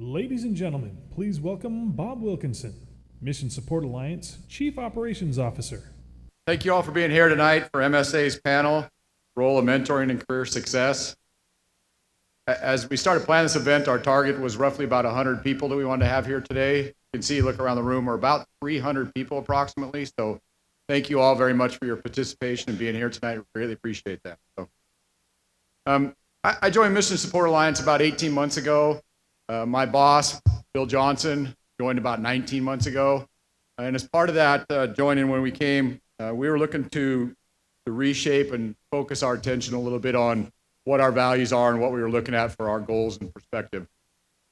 Ladies and gentlemen, please welcome Bob Wilkinson, Mission Support Alliance Chief Operations Officer. Thank you all for being here tonight for MSA's panel, Role of Mentoring and Career Success. As we started planning this event, our target was roughly about 100 people that we wanted to have here today. You can see, look around the room, we're about 300 people approximately. So thank you all very much for your participation and being here tonight. We really appreciate that. I joined Mission Support Alliance about 18 months ago. My boss, Bill Johnson, joined about 19 months ago. And as part of that joining when we came, we were looking to reshape and focus our attention a little bit on what our values are and what we were looking at for our goals and perspective.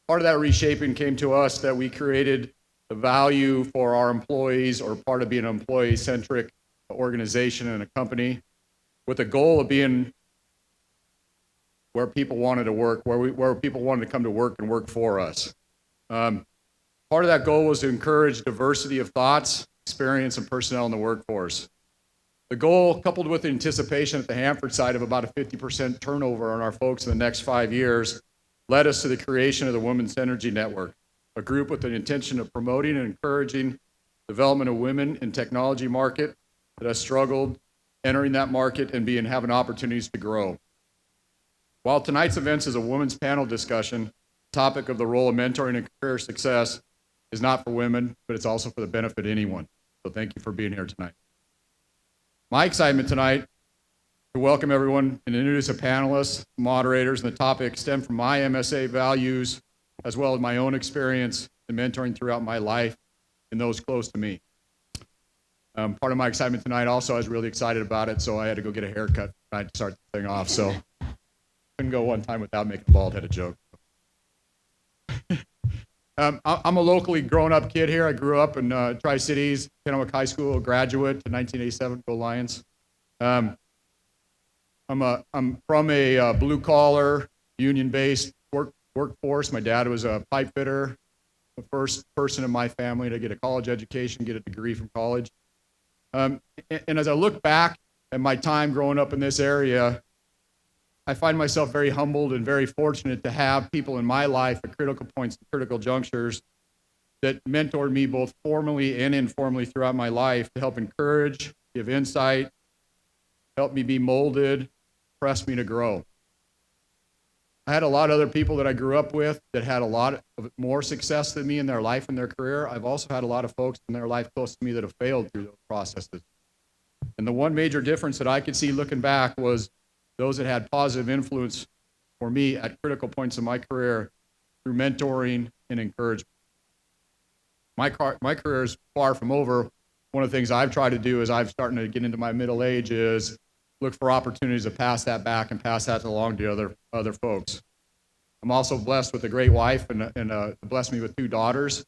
Part of that reshaping came to us that we created the value for our employees, or part of being an employee-centric organization and a company, with a goal of being where people wanted to work, where people wanted to come to work and work for us. Part of that goal was to encourage diversity of thoughts, experience, and personnel in the workforce. The goal, coupled with the anticipation at the Hanford side of about a 50% turnover on our folks in the next 5 years, led us to the creation of the Women's Energy Network, a group with the intention of promoting and encouraging development of women in technology market that has struggled entering that market and having opportunities to grow. While tonight's event is a women's panel discussion, the topic of the role of mentoring and career success is not for women, but it's also for the benefit of anyone. So thank you for being here tonight. My excitement tonight to welcome everyone and introduce the panelists, moderators, and the topic stem from my MSA values, as well as my own experience in mentoring throughout my life and those close to me. Part of my excitement tonight also, I was really excited about it, so I had to go get a haircut tonight to start the thing off. So couldn't go one time without making a bald-headed joke. I'm a locally grown-up kid here. I grew up in Tri-Cities, Kennewick High School, graduate in 1987, go Lions. I'm from a blue-collar, union-based workforce. My dad was a pipe fitter, the first person in my family to get a college education, get a degree from college. And as I look back at my time growing up in this area, I find myself very humbled and very fortunate to have people in my life at critical points and critical junctures that mentored me both formally and informally throughout my life to help encourage, give insight, help me be molded, press me to grow. I had a lot of other people that I grew up with that had a lot of more success than me in their life and their career. I've also had a lot of folks in their life close to me that have failed through those processes. And the one major difference that I could see looking back was those that had positive influence for me at critical points in my career through mentoring and encouragement. My career is far from over. One of the things I've tried to do as I'm starting to get into my middle age is look for opportunities to pass that back and pass that along to other folks. I'm also blessed with a great wife and blessed me with 2 daughters.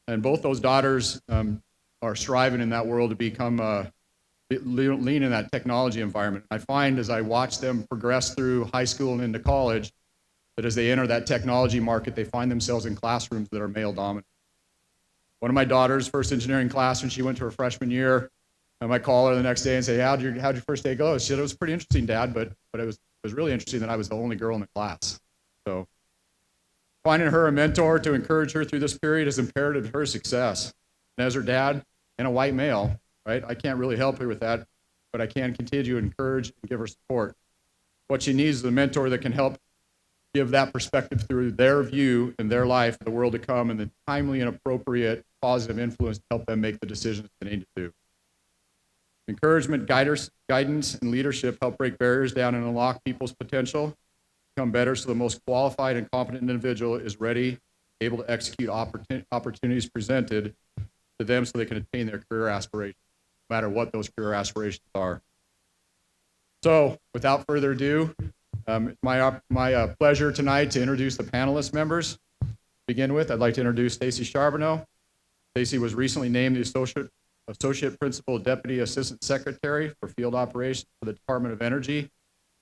And both those daughters are striving in that world to become lean in that technology environment. I find as I watch them progress through high school and into college, that as they enter that technology market, they find themselves in classrooms that are male dominant. One of my daughter's first engineering class, when she went to her freshman year, I might call her the next day and say, how'd your first day go? She said, it was pretty interesting, Dad, but it was really interesting that I was the only girl in the class. So finding her a mentor to encourage her through this period is imperative to her success. And as her dad and a white male, right? I can't really help her with that, but I can continue to encourage and give her support. What she needs is a mentor that can help give that perspective through their view and their life, the world to come, and the timely and appropriate positive influence to help them make the decisions they need to do. Encouragement, guidance, and leadership help break barriers down and unlock people's potential, become better so the most qualified and competent individual is ready, able to execute opportunities presented to them so they can attain their career aspirations, no matter what those career aspirations are. So, without further ado, it's my pleasure tonight to introduce the panelist members. To begin with, I'd like to introduce Stacy Charbonneau. Stacy was recently named the Associate Principal Deputy Assistant Secretary for Field Operations for the Department of Energy.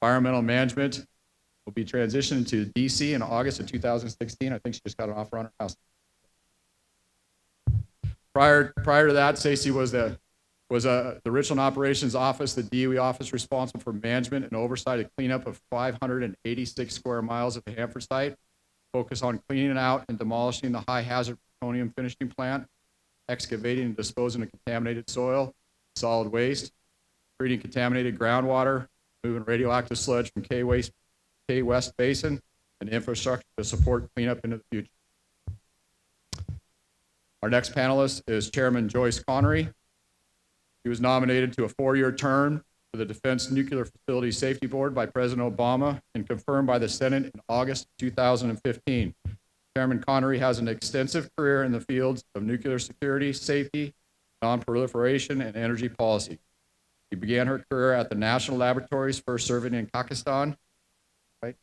Environmental Management will be transitioned to DC in August of 2016. I think she just got an offer on her house. Prior to that, Stacy was the Richland Operations Office, the DOE office responsible for management and oversight of cleanup of 586 square miles at the Hanford site. focus on cleaning out and demolishing the high-hazard plutonium finishing plant, excavating and disposing of contaminated soil, solid waste, treating contaminated groundwater, moving radioactive sludge from K West Basin, and infrastructure to support cleanup into the future. Our next panelist is Chairman Joyce Connery. She was nominated to a 4-year term for the Defense Nuclear Facility Safety Board by President Obama and confirmed by the Senate in August 2015. Chairman Connery has an extensive career in the fields of nuclear security, safety, non-proliferation, and energy policy. She began her career at the National Laboratories, first serving in Kazakhstan, right?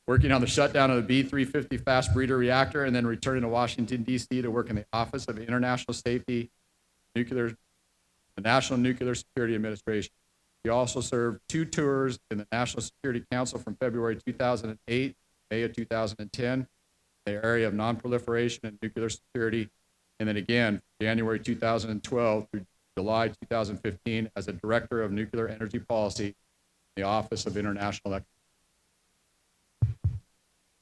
Working on the shutdown of the B-350 fast breeder reactor, and then returning to Washington, D.C. to work in the Office of International Safety, the National Nuclear Security Administration. She also served 2 tours in the National Security Council from February 2008 to May of 2010, in the area of non-proliferation and nuclear security, and then again, January 2012 through July 2015 as a Director of Nuclear Energy Policy in the Office of International Economic.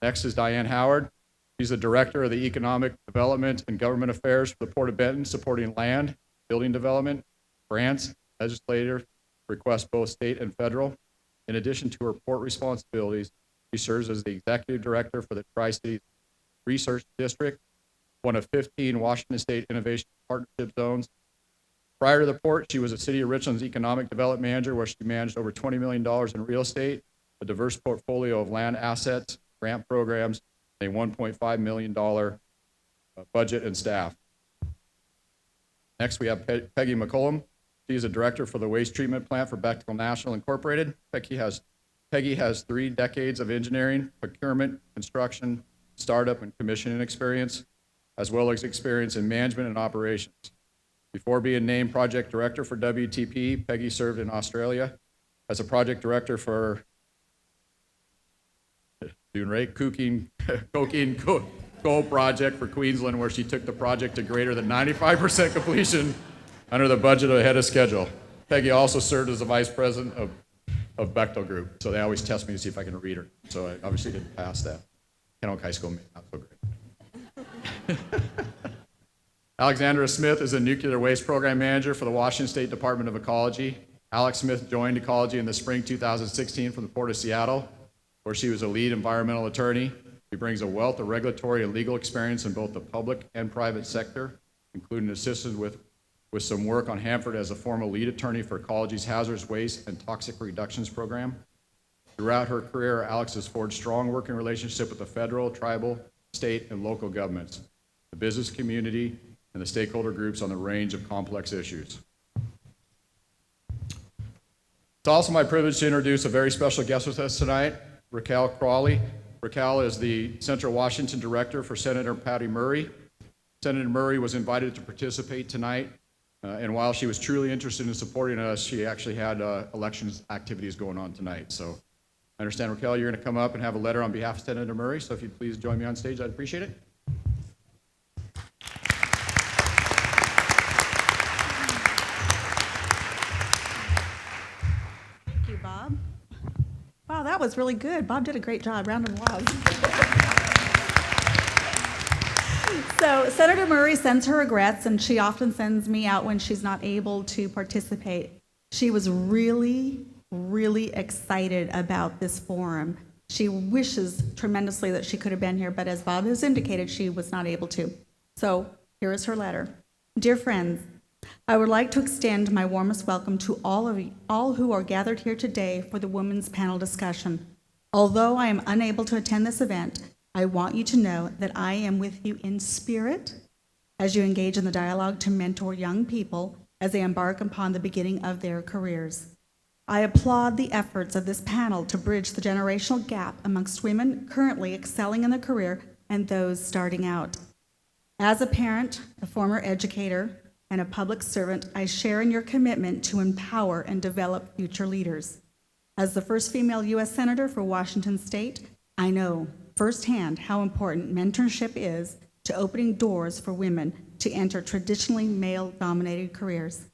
Next is Diane Howard. She's the Director of the Economic Development and Government Affairs for the Port of Benton, supporting land, building development, grants, legislative requests both state and federal. In addition to her port responsibilities, she serves as the Executive Director for the Tri-Cities Research District, one of 15 Washington State Innovation Partnership Zones. Prior to the port, she was a City of Richland's Economic Development Manager, where she managed over $20 million in real estate, a diverse portfolio of land assets, grant programs, and a $1.5 million budget and staff. Next, we have Peggy McCollum. She is a director for the waste treatment plant for Bechtel National Incorporated. Peggy has 3 decades of engineering, procurement, construction, startup, and commissioning experience, as well as experience in management and operations. Before being named project director for WTP, Peggy served in Australia as a project director for coking coal project for Queensland, where she took the project to greater than 95% completion under the budget ahead of schedule. Peggy also served as the vice president of Bechtel Group, so they always test me to see if I can read her. So I obviously didn't pass that. Kennewick High School, not so great. Alexandra Smith is a nuclear waste program manager for the Washington State Department of Ecology. Alex Smith joined Ecology in the spring 2016 from the Port of Seattle, where she was a lead environmental attorney. She brings a wealth of regulatory and legal experience in both the public and private sector, including assistance with some work on Hanford as a former lead attorney for Ecology's hazardous waste and toxic reductions program. Throughout her career, Alex has forged strong working relationship with the federal, tribal, state, and local governments, the business community, and the stakeholder groups on the range of complex issues. It's also my privilege to introduce a very special guest with us tonight, Raquel Crawley. Raquel is the Central Washington Director for Senator Patty Murray. Senator Murray was invited to participate tonight, and while she was truly interested in supporting us, she actually had elections activities going on tonight. So I understand, Raquel, you're going to come up and have a letter on behalf of Senator Murray, so if you'd please join me on stage, I'd appreciate it. Thank you, Bob. Wow, that was really good. Bob did a great job. Round of applause. So Senator Murray sends her regrets, and she often sends me out when she's not able to participate. She was really, really excited about this forum. She wishes tremendously that she could have been here, but as Bob has indicated, she was not able to. So here is her letter. Dear friends, I would like to extend my warmest welcome to all who are gathered here today for the Women's Panel discussion. Although I am unable to attend this event, I want you to know that I am with you in spirit as you engage in the dialogue to mentor young people as they embark upon the beginning of their careers. I applaud the efforts of this panel to bridge the generational gap amongst women currently excelling in their career and those starting out. As a parent, a former educator, and a public servant, I share in your commitment to empower and develop future leaders. As the first female U.S. Senator for Washington State, I know firsthand how important mentorship is to opening doors for women to enter traditionally male-dominated careers.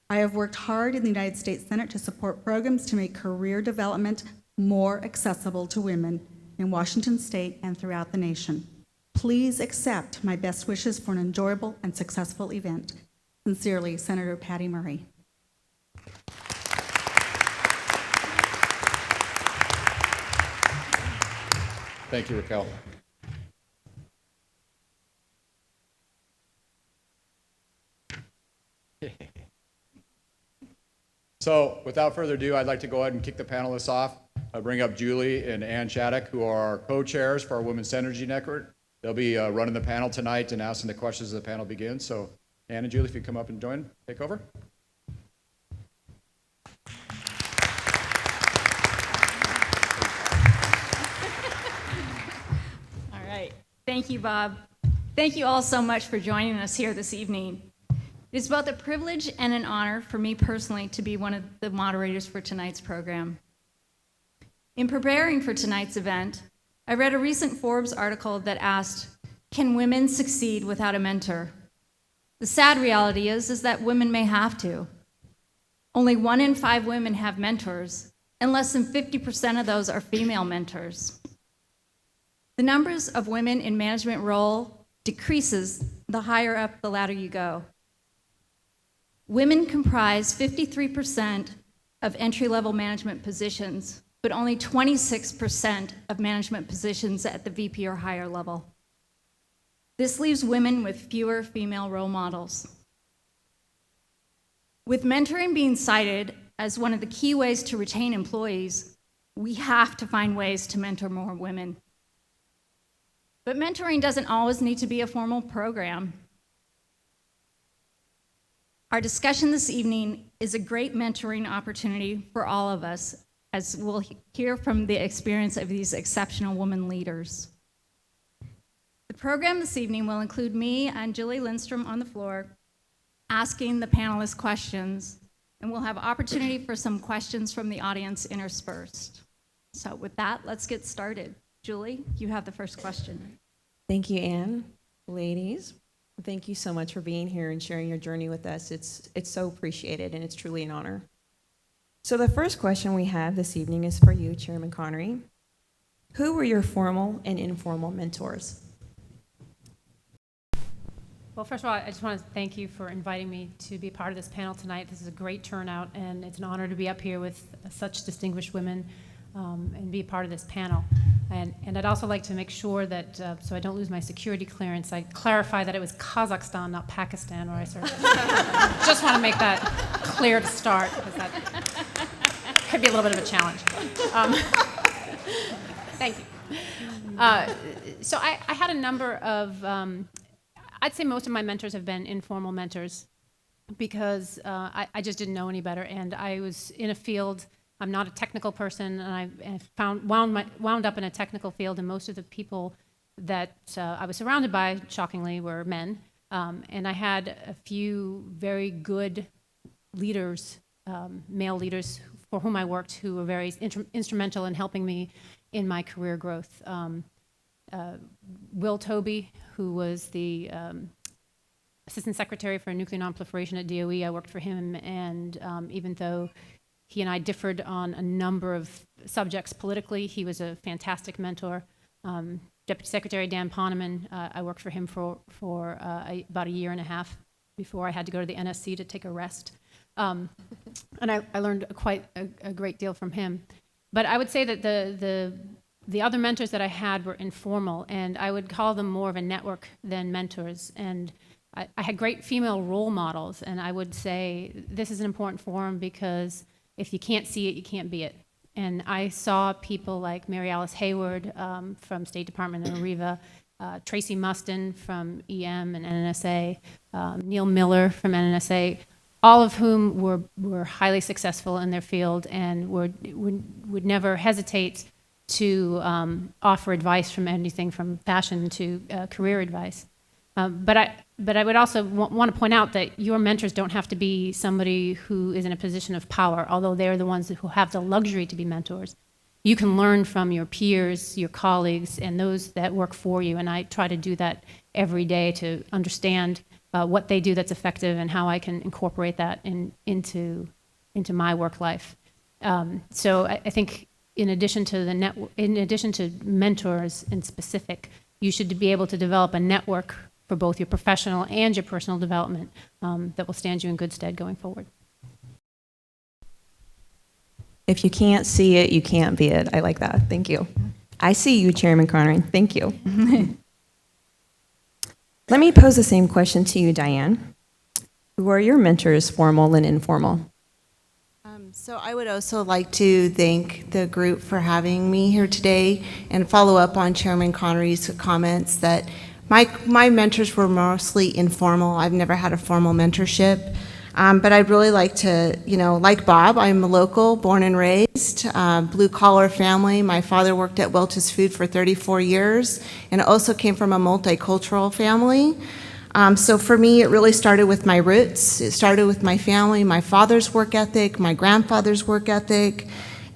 I have worked hard in the United States Senate to support programs to make career development more accessible to women. in Washington State and throughout the nation. Please accept my best wishes for an enjoyable and successful event. Sincerely, Senator Patty Murray. Thank you, Raquel. So without further ado, I'd like to go ahead and kick the panelists off. I'll bring up Julie and Ann Shattuck, who are our co-chairs for our Women's Energy Network. They'll be running the panel tonight and asking the questions as the panel begins. So Ann and Julie, if you come up and join, take over. All right. Thank you, Bob. Thank you all so much for joining us here this evening. It's both a privilege and an honor for me personally to be one of the moderators for tonight's program. In preparing for tonight's event, I read a recent Forbes article that asked, "Can women succeed without a mentor?" The sad reality is that women may have to. Only 1 in 5 women have mentors, and less than 50% of those are female mentors. The numbers of women in management role decreases the higher up the ladder you go. Women comprise 53% of entry-level management positions, but only 26% of management positions at the VP or higher level. This leaves women with fewer female role models. With mentoring being cited as one of the key ways to retain employees, we have to find ways to mentor more women. But mentoring doesn't always need to be a formal program. Our discussion this evening is a great mentoring opportunity for all of us, as we'll hear from the experience of these exceptional women leaders. The program this evening will include me and Julie Lindstrom on the floor asking the panelists questions, and we'll have opportunity for some questions from the audience interspersed. So with that, let's get started. Julie, you have the first question. Thank you, Ann. Ladies, thank you so much for being here and sharing your journey with us. It's so appreciated, and it's truly an honor. So the first question we have this evening is for you, Chairman Connery. Who were your formal and informal mentors? Well, first of all, I just want to thank you for inviting me to be part of this panel tonight. This is a great turnout, and it's an honor to be up here with such distinguished women and be a part of this panel. And I'd also like to make sure that, so I don't lose my security clearance, I clarify that it was Kazakhstan, not Pakistan, where I served. Just want to make that clear to start, because that could be a little bit of a challenge. Thank you. So I had a number of, I'd say most of my mentors have been informal mentors, because I just didn't know any better, and I was in a field. I'm not a technical person, and I wound up in a technical field, and most of the people that I was surrounded by, shockingly, were men. And I had a few very good leaders, male leaders, for whom I worked, who were very instrumental in helping me in my career growth. Will Toby, who was the Assistant Secretary for Nuclear Nonproliferation at DOE, I worked for him, and even though he and I differed on a number of subjects politically, he was a fantastic mentor. Deputy Secretary Dan Poneman, I worked for him for about a year and a half before I had to go to the NSC to take a rest. And I learned quite a great deal from him. But I would say that the other mentors that I had were informal, and I would call them more of a network than mentors. And I had great female role models, and I would say this is an important forum because if you can't see it, you can't be it. And I saw people like Mary Alice Hayward from State Department and AREVA, Tracy Mustin from EM and NNSA, Neil Miller from NNSA, all of whom were highly successful in their field and would never hesitate to offer advice from anything from fashion to career advice. But I would also want to point out that your mentors don't have to be somebody who is in a position of power, although they're the ones who have the luxury to be mentors. You can learn from your peers, your colleagues, and those that work for you, and I try to do that every day to understand what they do that's effective and how I can incorporate that into my work life. So I think in addition to mentors in specific, you should be able to develop a network for both your professional and your personal development that will stand you in good stead going forward. If you can't see it, you can't be it. I like that. Thank you. I see you, Chairman Connery. Thank you. Let me pose the same question to you, Diane. Who are your mentors, formal and informal? So I would also like to thank the group for having me here today and follow up on Chairman Connery's comments that my mentors were mostly informal. I've never had a formal mentorship. But I'd really like to, like Bob, I'm a local, born and raised, blue-collar family. My father worked at Welch's Food for 34 years and also came from a multicultural family. So for me, it really started with my roots. It started with my family, my father's work ethic, my grandfather's work ethic,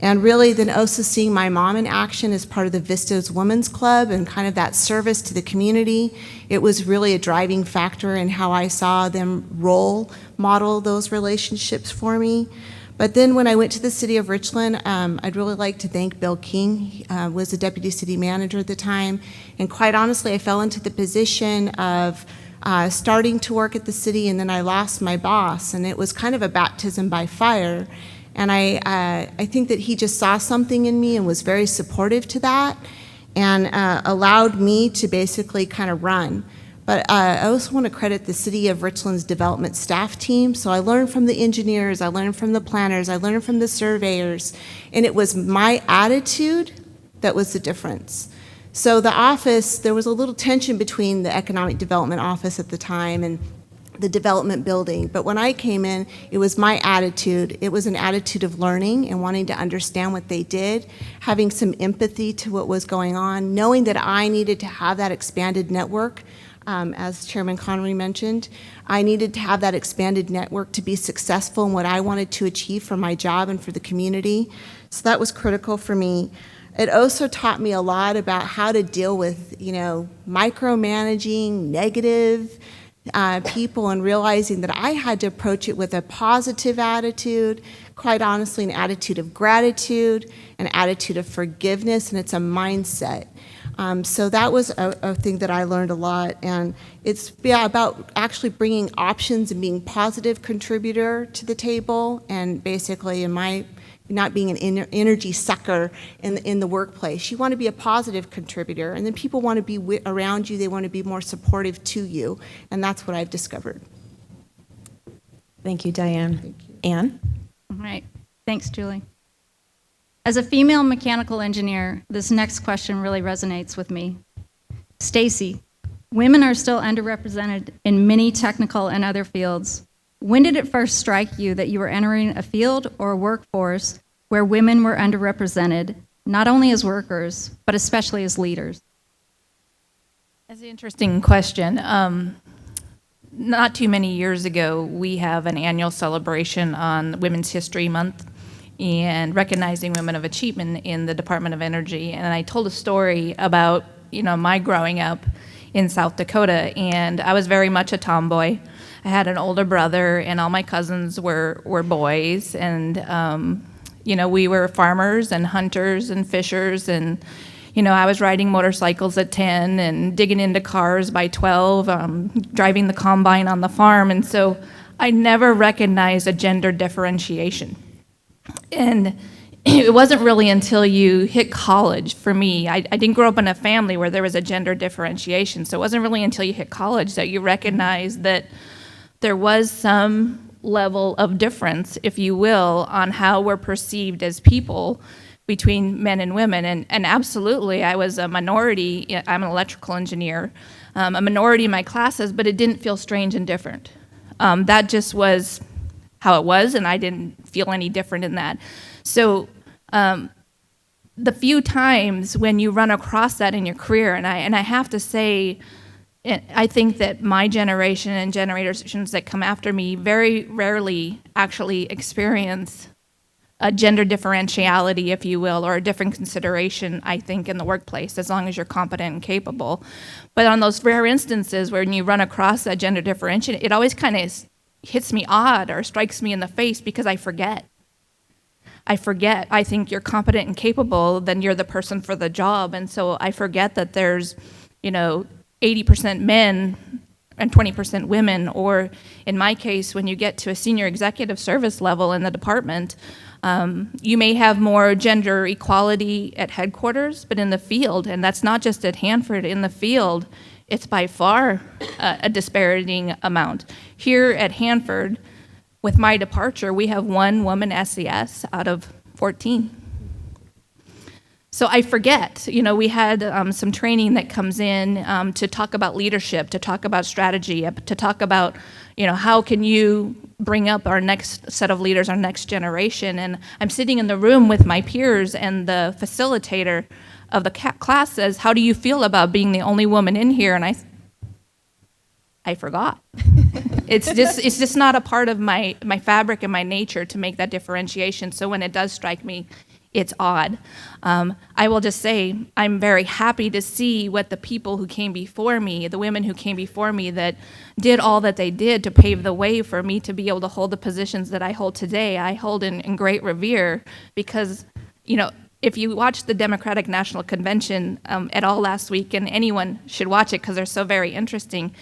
and really then also seeing my mom in action as part of the Vistas Women's Club and kind of that service to the community. It was really a driving factor in how I saw them role model those relationships for me. But then when I went to the city of Richland, I'd really like to thank Bill King. He was the deputy city manager at the time. And quite honestly, I fell into the position of starting to work at the city, and then I lost my boss, and it was kind of a baptism by fire. And I think that he just saw something in me and was very supportive to that and allowed me to basically kind of run. But I also want to credit the City of Richland's development staff team. So I learned from the engineers, I learned from the planners, I learned from the surveyors, and it was my attitude that was the difference. So the office, there was a little tension between the economic development office at the time and the development building. But when I came in, it was my attitude. It was an attitude of learning and wanting to understand what they did, having some empathy to what was going on, knowing that I needed to have that expanded network. As Chairman Connery mentioned, I needed to have that expanded network to be successful in what I wanted to achieve for my job and for the community. So that was critical for me. It also taught me a lot about how to deal with, micromanaging, negative people, and realizing that I had to approach it with a positive attitude, quite honestly, an attitude of gratitude, an attitude of forgiveness, and it's a mindset. So that was a thing that I learned a lot, and it's about actually bringing options and being a positive contributor to the table, and basically not being an energy sucker in the workplace. You want to be a positive contributor, and then people want to be around you. They want to be more supportive to you, and that's what I've discovered. Thank you, Diane. Thank you. Anne? All right. Thanks, Julie. As a female mechanical engineer, this next question really resonates with me. Stacy, women are still underrepresented in many technical and other fields. When did it first strike you that you were entering a field or a workforce where women were underrepresented, not only as workers, but especially as leaders? That's an interesting question. Not too many years ago, we have an annual celebration on Women's History Month and recognizing women of achievement in the Department of Energy. And I told a story about, my growing up in South Dakota, and I was very much a tomboy. I had an older brother, and all my cousins were boys, and we were farmers and hunters and fishers, and I was riding motorcycles at 10 and digging into cars by 12, driving the combine on the farm, and so I never recognized a gender differentiation. And it wasn't really until you hit college, for me, I didn't grow up in a family where there was a gender differentiation, so it wasn't really until you hit college that you recognize that there was some level of difference, if you will, on how we're perceived as people between men and women. And absolutely, I was a minority. I'm an electrical engineer, a minority in my classes, but it didn't feel strange and different. That just was how it was, and I didn't feel any different in that. So the few times when you run across that in your career, and I have to say, I think that my generation and generations that come after me very rarely actually experience a gender differentiality, if you will, or a different consideration, I think, in the workplace, as long as you're competent and capable. But on those rare instances when you run across that gender differentiation, it always kind of hits me odd or strikes me in the face because I forget. I forget. I think you're competent and capable, then you're the person for the job. And so I forget that there's, 80% men and 20% women, or in my case, when you get to a senior executive service level in the department, you may have more gender equality at headquarters, but in the field, and that's not just at Hanford, in the field, it's by far a disparaging amount. Here at Hanford, with my departure, we have 1 woman SES out of 14. So I forget, we had some training that comes in to talk about leadership, to talk about strategy, to talk about, how can you bring up our next set of leaders, our next generation. And I'm sitting in the room with my peers, and the facilitator of the class says, how do you feel about being the only woman in here? And I forgot. It's just not a part of my fabric and my nature to make that differentiation. So when it does strike me, it's odd. I will just say I'm very happy to see what the people who came before me, the women who came before me that did all that they did to pave the way for me to be able to hold the positions that I hold today, I hold in great revere because, if you watch the Democratic National Convention at all last week, and anyone should watch it because they're so very interesting,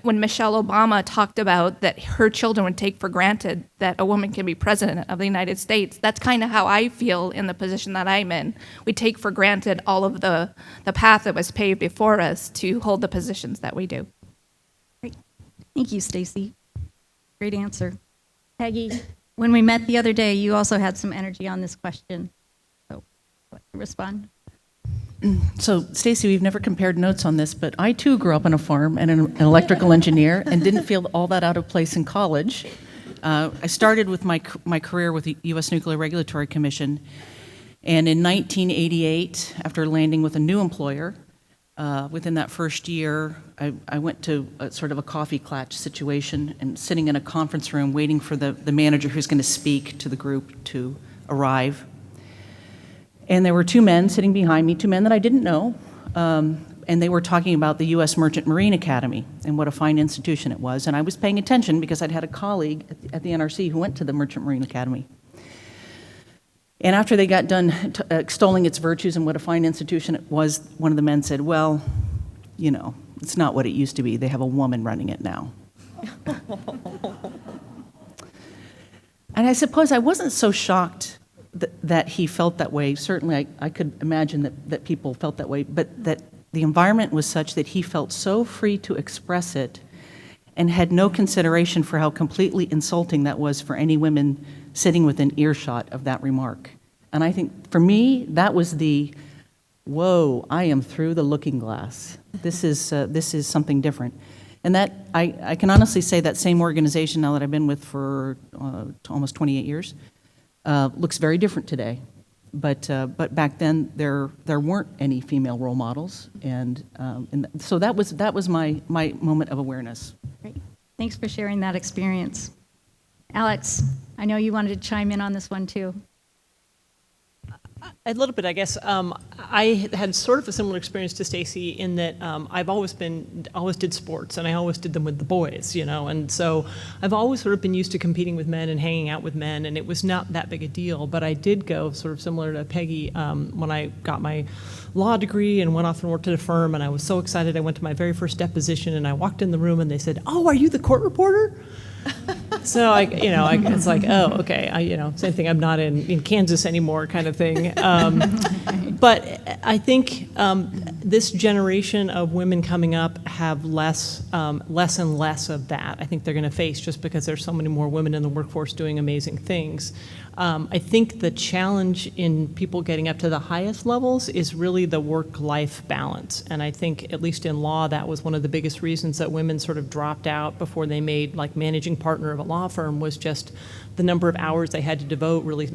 when Michelle Obama talked about that her children would take for granted that a woman can be president of the United States, that's kind of how I feel in the position that I'm in. We take for granted all of the path that was paved before us to hold the positions that we do. Great. Thank you, Stacy. Great answer. Peggy, when we met the other day, you also had some energy on this question. So, respond. So, Stacy, we've never compared notes on this, but I too grew up on a farm and an electrical engineer and didn't feel all that out of place in college. I started with my career with the U.S. Nuclear Regulatory Commission, and in 1988, after landing with a new employer, within that first year, I went to sort of a coffee klatch situation and sitting in a conference room waiting for the manager who's going to speak to the group to arrive. And there were 2 men sitting behind me, 2 men that I didn't know, and they were talking about the U.S. Merchant Marine Academy and what a fine institution it was. And I was paying attention because I'd had a colleague at the NRC who went to the Merchant Marine Academy. And after they got done extolling its virtues and what a fine institution it was, one of the men said, well, it's not what it used to be. They have a woman running it now. And I suppose I wasn't so shocked that he felt that way. Certainly, I could imagine that people felt that way, but that the environment was such that he felt so free to express it and had no consideration for how completely insulting that was for any women sitting within earshot of that remark. And I think, for me, that was the, whoa, I am through the looking glass. This is something different. And that, I can honestly say that same organization now that I've been with for almost 28 years, looks very different today, but back then there weren't any female role models, and so that was my moment of awareness. Great. Thanks for sharing that experience. Alex, I know you wanted to chime in on this one too. A little bit, I guess. I had sort of a similar experience to Stacy in that I've always did sports, and I always did them with the boys, and so I've always sort of been used to competing with men and hanging out with men, and it was not that big a deal. But I did go sort of similar to Peggy when I got my law degree and went off and worked at a firm, and I was so excited. I went to my very first deposition, and I walked in the room, and they said, "Oh, are you the court reporter?" So it's like, oh, okay, same thing. I'm not in Kansas anymore, kind of thing. But I think this generation of women coming up have less and less of that. I think they're going to face just because there's so many more women in the workforce doing amazing things. I think the challenge in people getting up to the highest levels is really the work-life balance. And I think, at least in law, that was one of the biggest reasons that women sort of dropped out before they made, like, managing partner of a law firm, was just the number of hours they had to devote really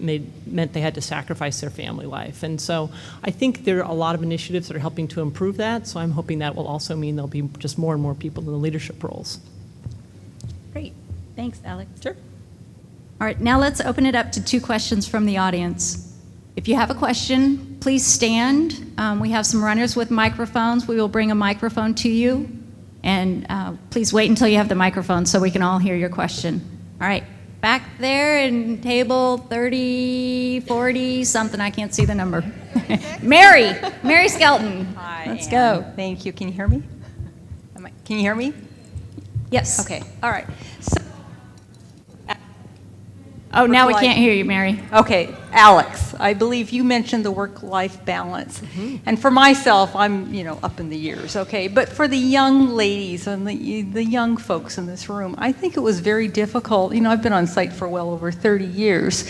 meant they had to sacrifice their family life. And so I think there are a lot of initiatives that are helping to improve that. So I'm hoping that will also mean there'll be just more and more people in the leadership roles. Great. Thanks, Alex. Sure. All right, now let's open it up to 2 questions from the audience. If you have a question, please stand. We have some runners with microphones. We will bring a microphone to you. And please wait until you have the microphone so we can all hear your question. All right, back there in table 30, 40, something, I can't see the number. Mary Skelton. Hi, Let's Ann. go. Thank you. Can you hear me? Can you hear me? Yes. Okay. All right. So, Oh, now we Work-life- can't hear you, Mary. okay, Alex, I believe you mentioned the work-life balance. And for myself, I'm, up in the years, okay? But for the young ladies and the young folks in this room, I think it was very difficult. I've been on site for well over 30 years.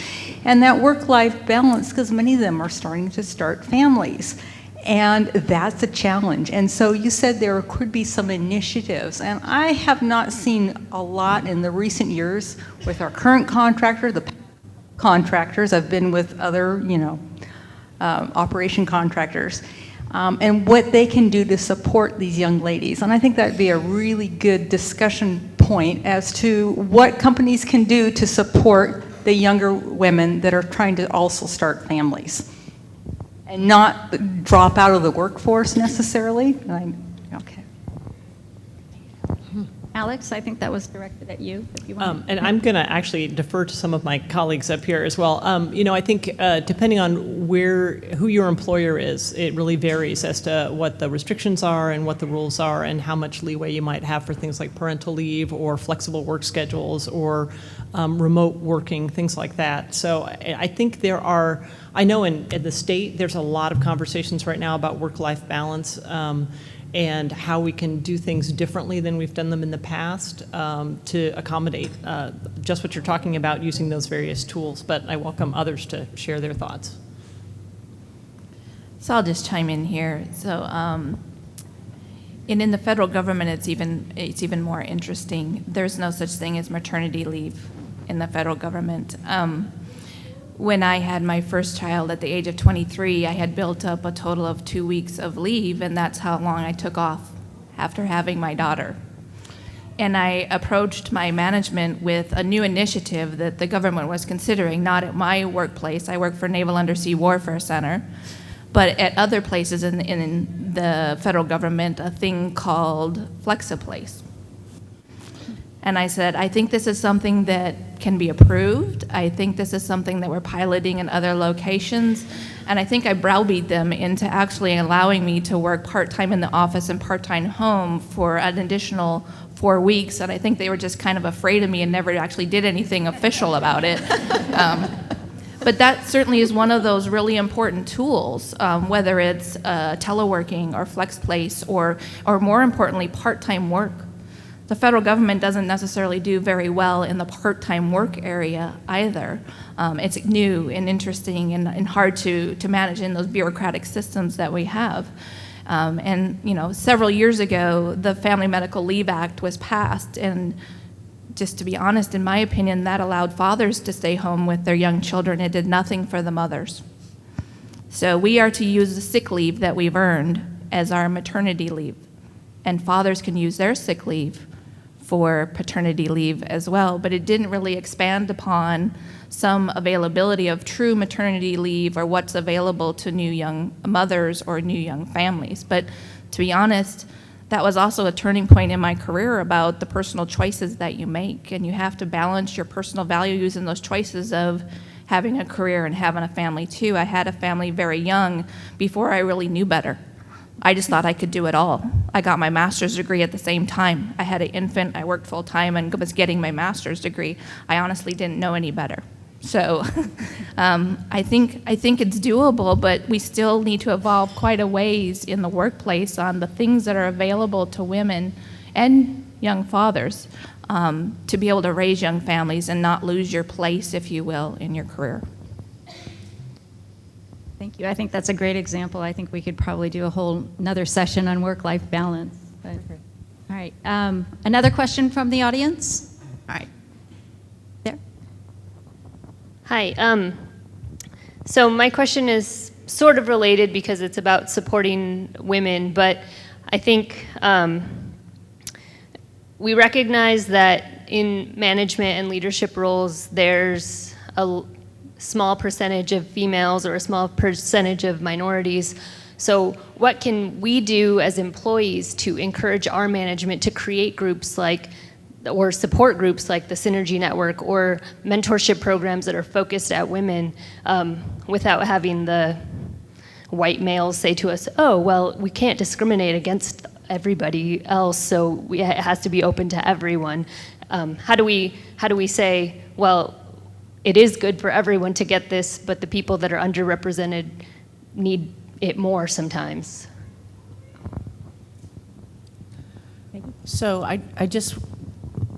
And that work-life balance, because many of them are starting to start families. And that's a challenge. And so you said there could be some initiatives. And I have not seen a lot in the recent years with our current contractor, the contractors. I've been with other, operation contractors. And what they can do to support these young ladies. And I think that would be a really good discussion point as to what companies can do to support the younger women that are trying to also start families. And not drop out of the workforce necessarily. Okay. Alex, I think that was directed at you, if you want. And I'm going to actually defer to some of my colleagues up here as well. I think depending on who your employer is, it really varies as to what the restrictions are and what the rules are and how much leeway you might have for things like parental leave or flexible work schedules or remote working, things like that. So I think I know in the state, there's a lot of conversations right now about work-life balance. And how we can do things differently than we've done them in the past to accommodate just what you're talking about using those various tools. But I welcome others to share their thoughts. So I'll just chime in here. So, and in the federal government, it's even more interesting. There's no such thing as maternity leave in the federal government. When I had my first child at the age of 23, I had built up a total of 2 weeks of leave, and that's how long I took off after having my daughter. And I approached my management with a new initiative that the government was considering, not at my workplace. I work for Naval Undersea Warfare Center, but at other places in the federal government, a thing called Flexiplace. And I said, I think this is something that can be approved. I think this is something that we're piloting in other locations. And I think I browbeat them into actually allowing me to work part-time in the office and part-time home for an additional 4 weeks. And I think they were just kind of afraid of me and never actually did anything official about it. But that certainly is one of those really important tools, whether it's teleworking or FlexPlace or more importantly, part-time work. The federal government doesn't necessarily do very well in the part-time work area either. It's new and interesting and hard to manage in those bureaucratic systems that we have. Several years ago, the Family Medical Leave Act was passed, and just to be honest, in my opinion, that allowed fathers to stay home with their young children. It did nothing for the mothers. So we are to use the sick leave that we've earned as our maternity leave, and fathers can use their sick leave for paternity leave as well, but it didn't really expand upon some availability of true maternity leave or what's available to new young mothers or new young families. But to be honest, that was also a turning point in my career about the personal choices that you make, and you have to balance your personal values and those choices of having a career and having a family too. I had a family very young before I really knew better. I just thought I could do it all. I got my master's degree at the same time. I had an infant, I worked full time and was getting my master's degree. I honestly didn't know any better. So I think it's doable, but we still need to evolve quite a ways in the workplace on the things that are available to women and young fathers to be able to raise young families and not lose your place, if you will, in your career. Thank you. I think that's a great example. I think we could probably do another session on work-life balance. But, all right. Another question from the audience? All right. There. Hi. So my question is sort of related because it's about supporting women, but I think we recognize that in management and leadership roles, there's a small percentage of females or a small percentage of minorities. So what can we do as employees to encourage our management to create groups like or support groups like the Synergy Network or mentorship programs that are focused at women without having the white males say to us, oh, well, we can't discriminate against everybody else, so it has to be open to everyone. How do we say, well, it is good for everyone to get this, but the people that are underrepresented need it more sometimes? So I just,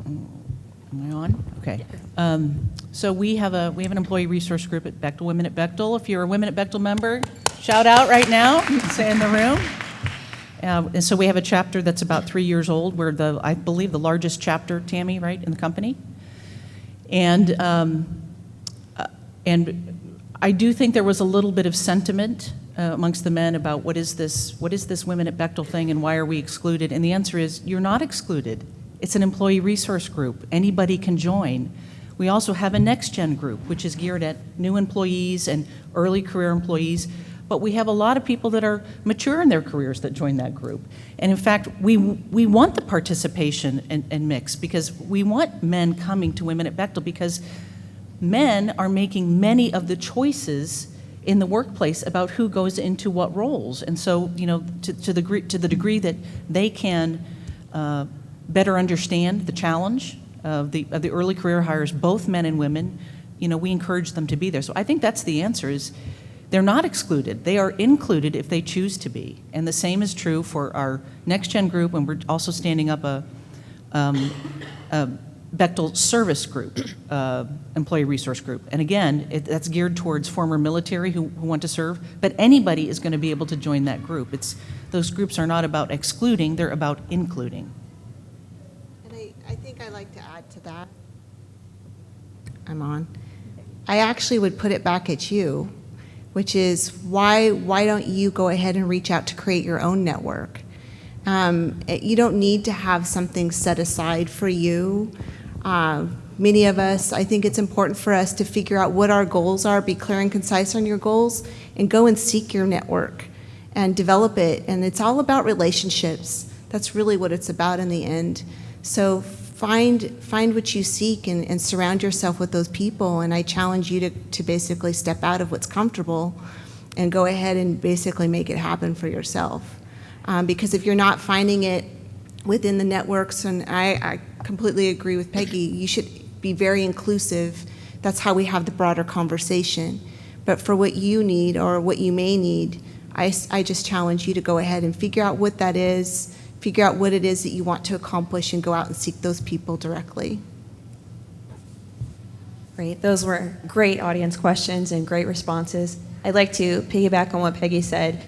am I on? Okay. So we have an employee resource group at Bechtel, Women at Bechtel. If you're a Women at Bechtel member, shout out right now, say in the room. And so we have a chapter that's about 3 years old. We're I believe the largest chapter, Tammy, right, in the company. And I do think there was a little bit of sentiment amongst the men about what is this Women at Bechtel thing and why are we excluded? And the answer is you're not excluded. It's an employee resource group. Anybody can join. We also have a next gen group, which is geared at new employees and early career employees. But we have a lot of people that are mature in their careers that join that group. And in fact, we want the participation and mix because we want men coming to Women at Bechtel because men are making many of the choices in the workplace about who goes into what roles. And so, to the degree that they can better understand the challenge of the early career hires, both men and women, we encourage them to be there. So I think that's the answer is they're not excluded. They are included if they choose to be. And the same is true for our next gen group, and we're also standing up a Bechtel service group, employee resource group. And again, that's geared towards former military who want to serve, but anybody is going to be able to join that group. Those groups are not about excluding, they're about including. And I think I'd like to add to that. I'm on. I actually would put it back at you, which is why don't you go ahead and reach out to create your own network? You don't need to have something set aside for you. Many of us, I think it's important for us to figure out what our goals are, be clear and concise on your goals, and go and seek your network and develop it. And it's all about relationships. That's really what it's about in the end. So find what you seek and surround yourself with those people. And I challenge you to basically step out of what's comfortable and go ahead and basically make it happen for yourself. Because if you're not finding it within the networks, and I completely agree with Peggy, you should be very inclusive. That's how we have the broader conversation. But for what you need or what you may need, I just challenge you to go ahead and figure out what that is, figure out what it is that you want to accomplish, and go out and seek those people directly. Great. Those were great audience questions and great responses. I'd like to piggyback on what Peggy said.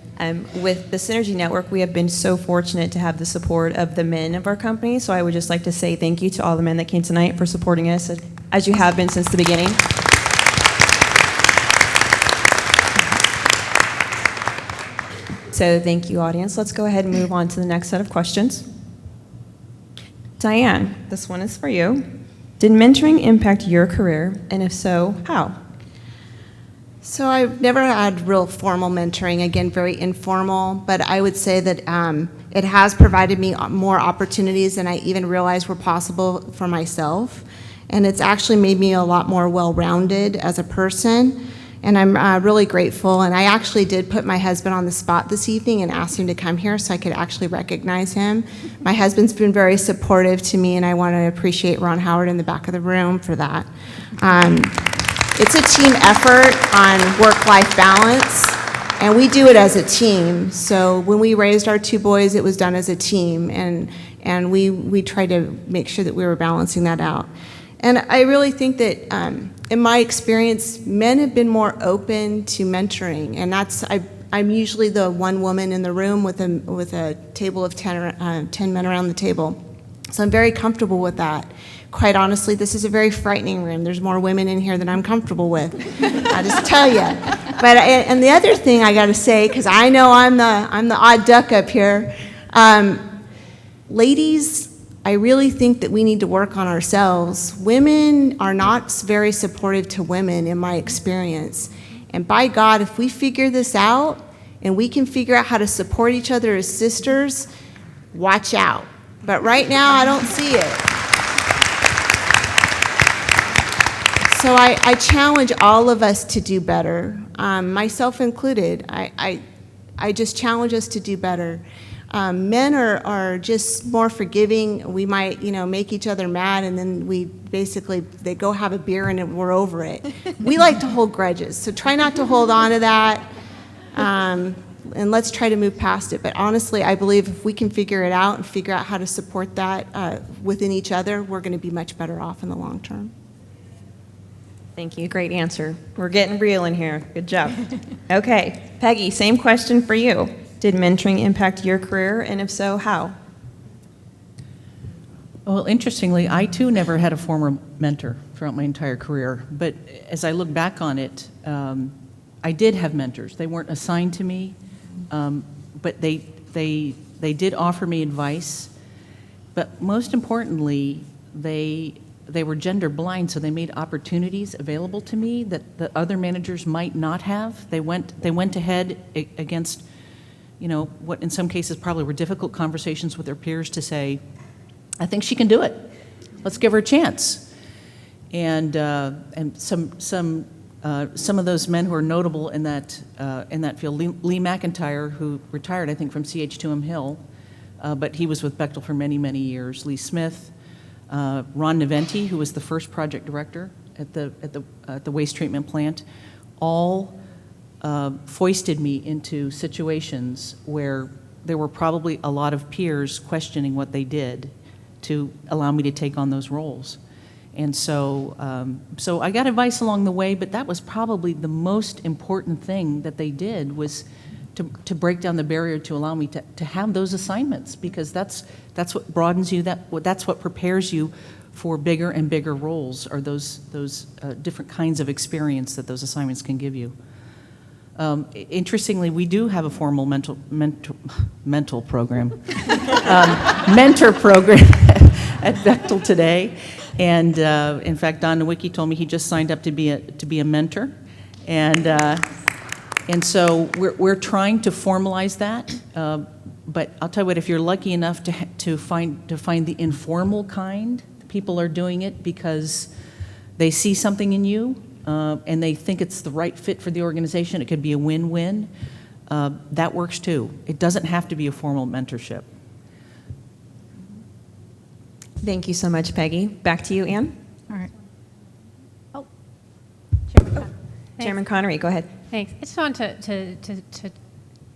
With the Synergy Network, we have been so fortunate to have the support of the men of our company, so I would just like to say thank you to all the men that came tonight for supporting us, as you have been since the beginning. So thank you, audience. Let's go ahead and move on to the next set of questions. Diane, this one is for you. Did mentoring impact your career, and if so, how? So I've never had real formal mentoring, again, very informal, but I would say that it has provided me more opportunities than I even realized were possible for myself. And it's actually made me a lot more well-rounded as a person. And I'm really grateful. And I actually did put my husband on the spot this evening and asked him to come here so I could actually recognize him. My husband's been very supportive to me, and I want to appreciate Ron Howard in the back of the room for that. It's a team effort on work-life balance, and we do it as a team. So when we raised our two boys, it was done as a team, and we tried to make sure that we were balancing that out. And I really think that in my experience, men have been more open to mentoring, and I'm usually the one woman in the room with a table of 10 men around the table. So I'm very comfortable with that. Quite honestly, this is a very frightening room. There's more women in here than I'm comfortable with. I'll just tell you. But and the other thing I got to say, because I know I'm the odd duck up here, ladies, I really think that we need to work on ourselves. Women are not very supportive to women, in my experience. And by God, if we figure this out and we can figure out how to support each other as sisters, watch out. But right now, I don't see it. So I challenge all of us to do better, myself included. I just challenge us to do better. Men are just more forgiving. We might, make each other mad, and then they go have a beer and we're over it. We like to hold grudges, so try not to hold on to that, and let's try to move past it. But honestly, I believe if we can figure it out and figure out how to support that within each other, we're going to be much better off in the long term. Thank you. Great answer. We're getting real in here. Good job. Okay, Peggy, same question for you. Did mentoring impact your career, and if so, how? Well, interestingly, I too never had a former mentor throughout my entire career. But as I look back on it, I did have mentors. They weren't assigned to me, but they did offer me advice. But most importantly, they were gender blind, so they made opportunities available to me that other managers might not have. They went ahead against, what in some cases probably were difficult conversations with their peers to say, I think she can do it. Let's give her a chance. And some of those men who are notable in that field, Lee McIntyre, who retired, I think, from CH2M Hill, but he was with Bechtel for many, many years. Lee Smith, Ron Naventi, who was the first project director at the waste treatment plant, all foisted me into situations where there were probably a lot of peers questioning what they did to allow me to take on those roles. And so I got advice along the way, but that was probably the most important thing that they did, was to break down the barrier to allow me to have those assignments, because that's what broadens you, that's what prepares you for bigger and bigger roles, or those different kinds of experience that those assignments can give you. Interestingly, we do have a formal mentor program at Bechtel today, and in fact, Don Nowicki told me he just signed up to be a mentor, and so we're trying to formalize that. But I'll tell you what, if you're lucky enough to find the informal kind, people are doing it because they see something in you. And they think it's the right fit for the organization. It could be a win-win. That works too. It doesn't have to be a formal mentorship. Thank you so much, Peggy. Back to you, Ann. All right. Oh, Chairman Connery, go ahead. Thanks. I just want to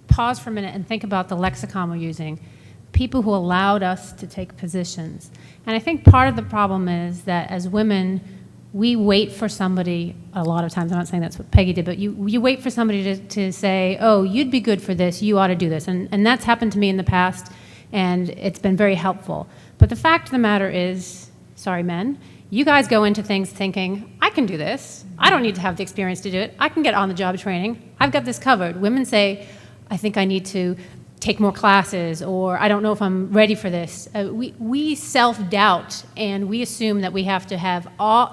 pause for a minute and think about the lexicon we're using. People who allowed us to take positions. And I think part of the problem is that as women, we wait for somebody, a lot of times, I'm not saying that's what Peggy did, but you wait for somebody to say, oh, you'd be good for this, you ought to do this. And that's happened to me in the past, and it's been very helpful. But the fact of the matter is, sorry men, you guys go into things thinking, I can do this. I don't need to have the experience to do it. I can get on-the-job training. I've got this covered. Women say, I think I need to take more classes, or I don't know if I'm ready for this. We self-doubt, and we assume that we have to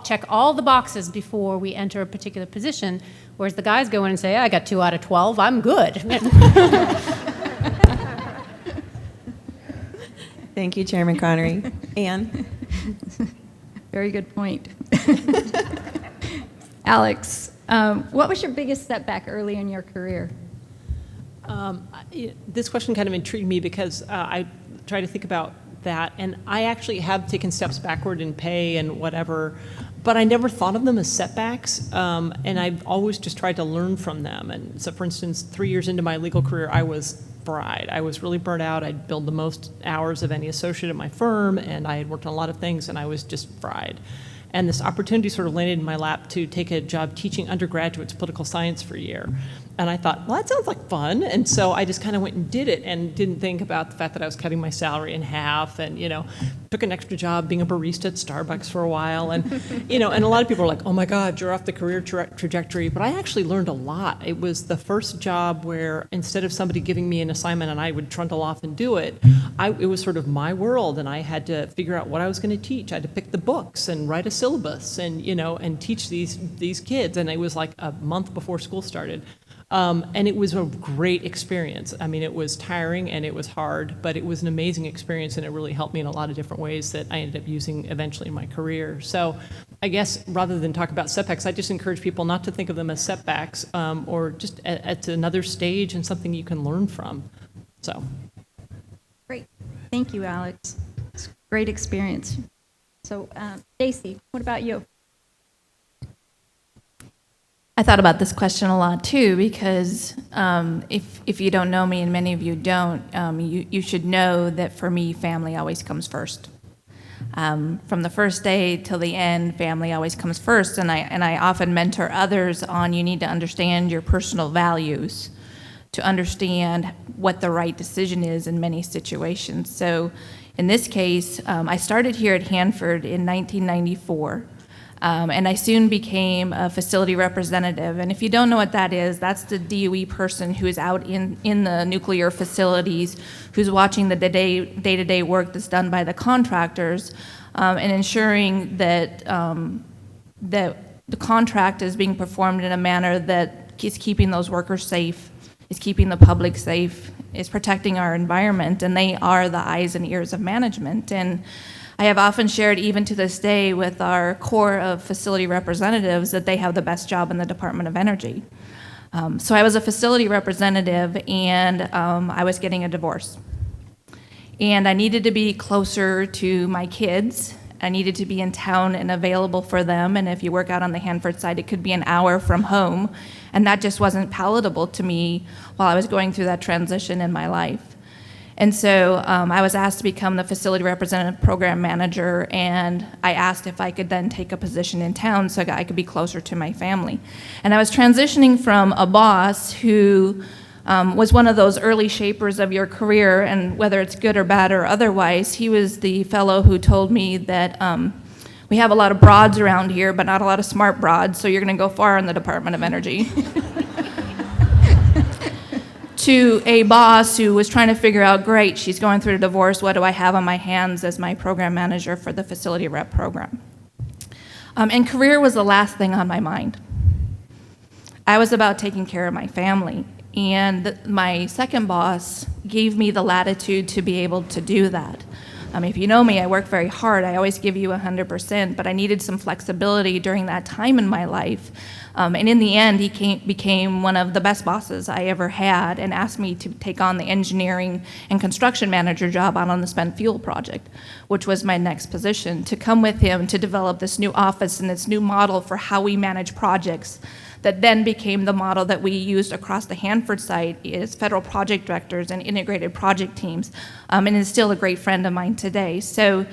check all the boxes before we enter a particular position, whereas the guys go in and say, I got 2 out of 12, I'm good. Thank you, Chairman Connery. Ann? Very good point. Alex, what was your biggest setback early in your career? This question kind of intrigued me because I try to think about that, and I actually have taken steps backward in pay and whatever, but I never thought of them as setbacks, and I've always just tried to learn from them. And so, for instance, 3 years into my legal career, I was fried. I was really burnt out. I'd billed the most hours of any associate at my firm, and I had worked on a lot of things, and I was just fried. And this opportunity sort of landed in my lap to take a job teaching undergraduates political science for a year. And I thought, well, that sounds like fun. And so I just kind of went and did it and didn't think about the fact that I was cutting my salary in half, and, took an extra job being a barista at Starbucks for a while. And, and a lot of people are like, oh my God, you're off the career trajectory. But I actually learned a lot. It was the first job where instead of somebody giving me an assignment and I would trundle off and do it, it was sort of my world, and I had to figure out what I was going to teach. I had to pick the books and write a syllabus and, and teach these kids. And it was like a month before school started. And it was a great experience. I mean, it was tiring and it was hard, but it was an amazing experience, and it really helped me in a lot of different ways that I ended up using eventually in my career. So I guess rather than talk about setbacks, I just encourage people not to think of them as setbacks, or just at another stage and something you can learn from. So, Great. Thank you, Alex. It's a great experience. So, Stacy, what about you? I thought about this question a lot too, because if you don't know me, and many of you don't, you should know that for me, family always comes first. From the first day till the end, family always comes first, and I often mentor others on you need to understand your personal values to understand what the right decision is in many situations. So in this case, I started here at Hanford in 1994. And I soon became a facility representative. And if you don't know what that is, that's the DOE person who is out in the nuclear facilities, who's watching the day-to-day work that's done by the contractors, and ensuring that, that the contract is being performed in a manner that is keeping those workers safe, is keeping the public safe, is protecting our environment, and they are the eyes and ears of management. And I have often shared, even to this day, with our core of facility representatives that they have the best job in the Department of Energy. So I was a facility representative, and I was getting a divorce. And I needed to be closer to my kids. I needed to be in town and available for them. And if you work out on the Hanford side, it could be an hour from home. And that just wasn't palatable to me while I was going through that transition in my life. And so I was asked to become the facility representative program manager, and I asked if I could then take a position in town so I could be closer to my family. And I was transitioning from a boss who was one of those early shapers of your career, and whether it's good or bad or otherwise, he was the fellow who told me that we have a lot of broads around here, but not a lot of smart broads, so you're going to go far in the Department of Energy. To a boss who was trying to figure out, great, she's going through a divorce, what do I have on my hands as my program manager for the facility rep program? And career was the last thing on my mind. I was about taking care of my family, and my second boss gave me the latitude to be able to do that. If you know me, I work very hard. I always give you 100%, but I needed some flexibility during that time in my life. And in the end, he became one of the best bosses I ever had and asked me to take on the engineering and construction manager job out on the spent fuel project, which was my next position, to come with him to develop this new office and this new model for how we manage projects that then became the model that we used across the Hanford site is federal project directors and integrated project teams, and is still a great friend of mine today. So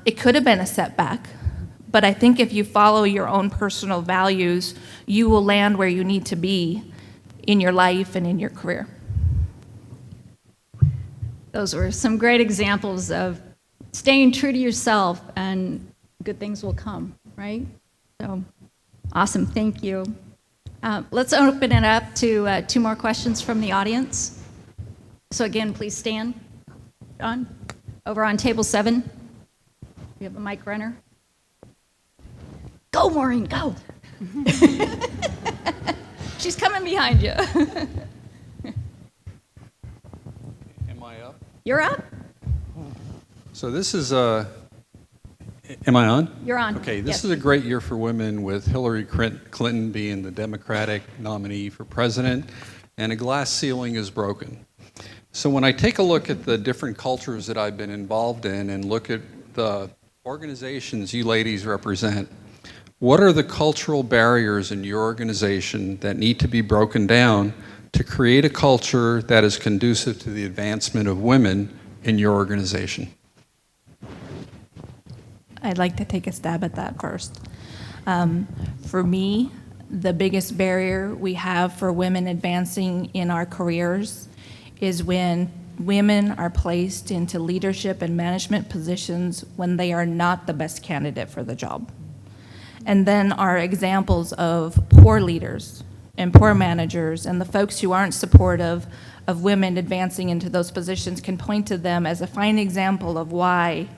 it could have been a setback, but I think if you follow your own personal values, you will land where you need to be in your life and in your career. Those were some great examples of staying true to yourself, and good things will come, right? So, awesome, thank you. Let's open it up to 2 more questions from the audience. So again, please stand. John, over on table 7. We have a mic runner. Go, Maureen, go. She's coming behind you. Am I up? You're up. So this is am I on? You're on. Okay, this Yes. is a great year for women, with Hillary Clinton being the Democratic nominee for president, and a glass ceiling is broken. So when I take a look at the different cultures that I've been involved in and look at the organizations you ladies represent, what are the cultural barriers in your organization that need to be broken down to create a culture that is conducive to the advancement of women in your organization? I'd like to take a stab at that first. For me, the biggest barrier we have for women advancing in our careers is when women are placed into leadership and management positions when they are not the best candidate for the job. And then our examples of poor leaders and poor managers and the folks who aren't supportive of women advancing into those positions can point to them as a fine example of why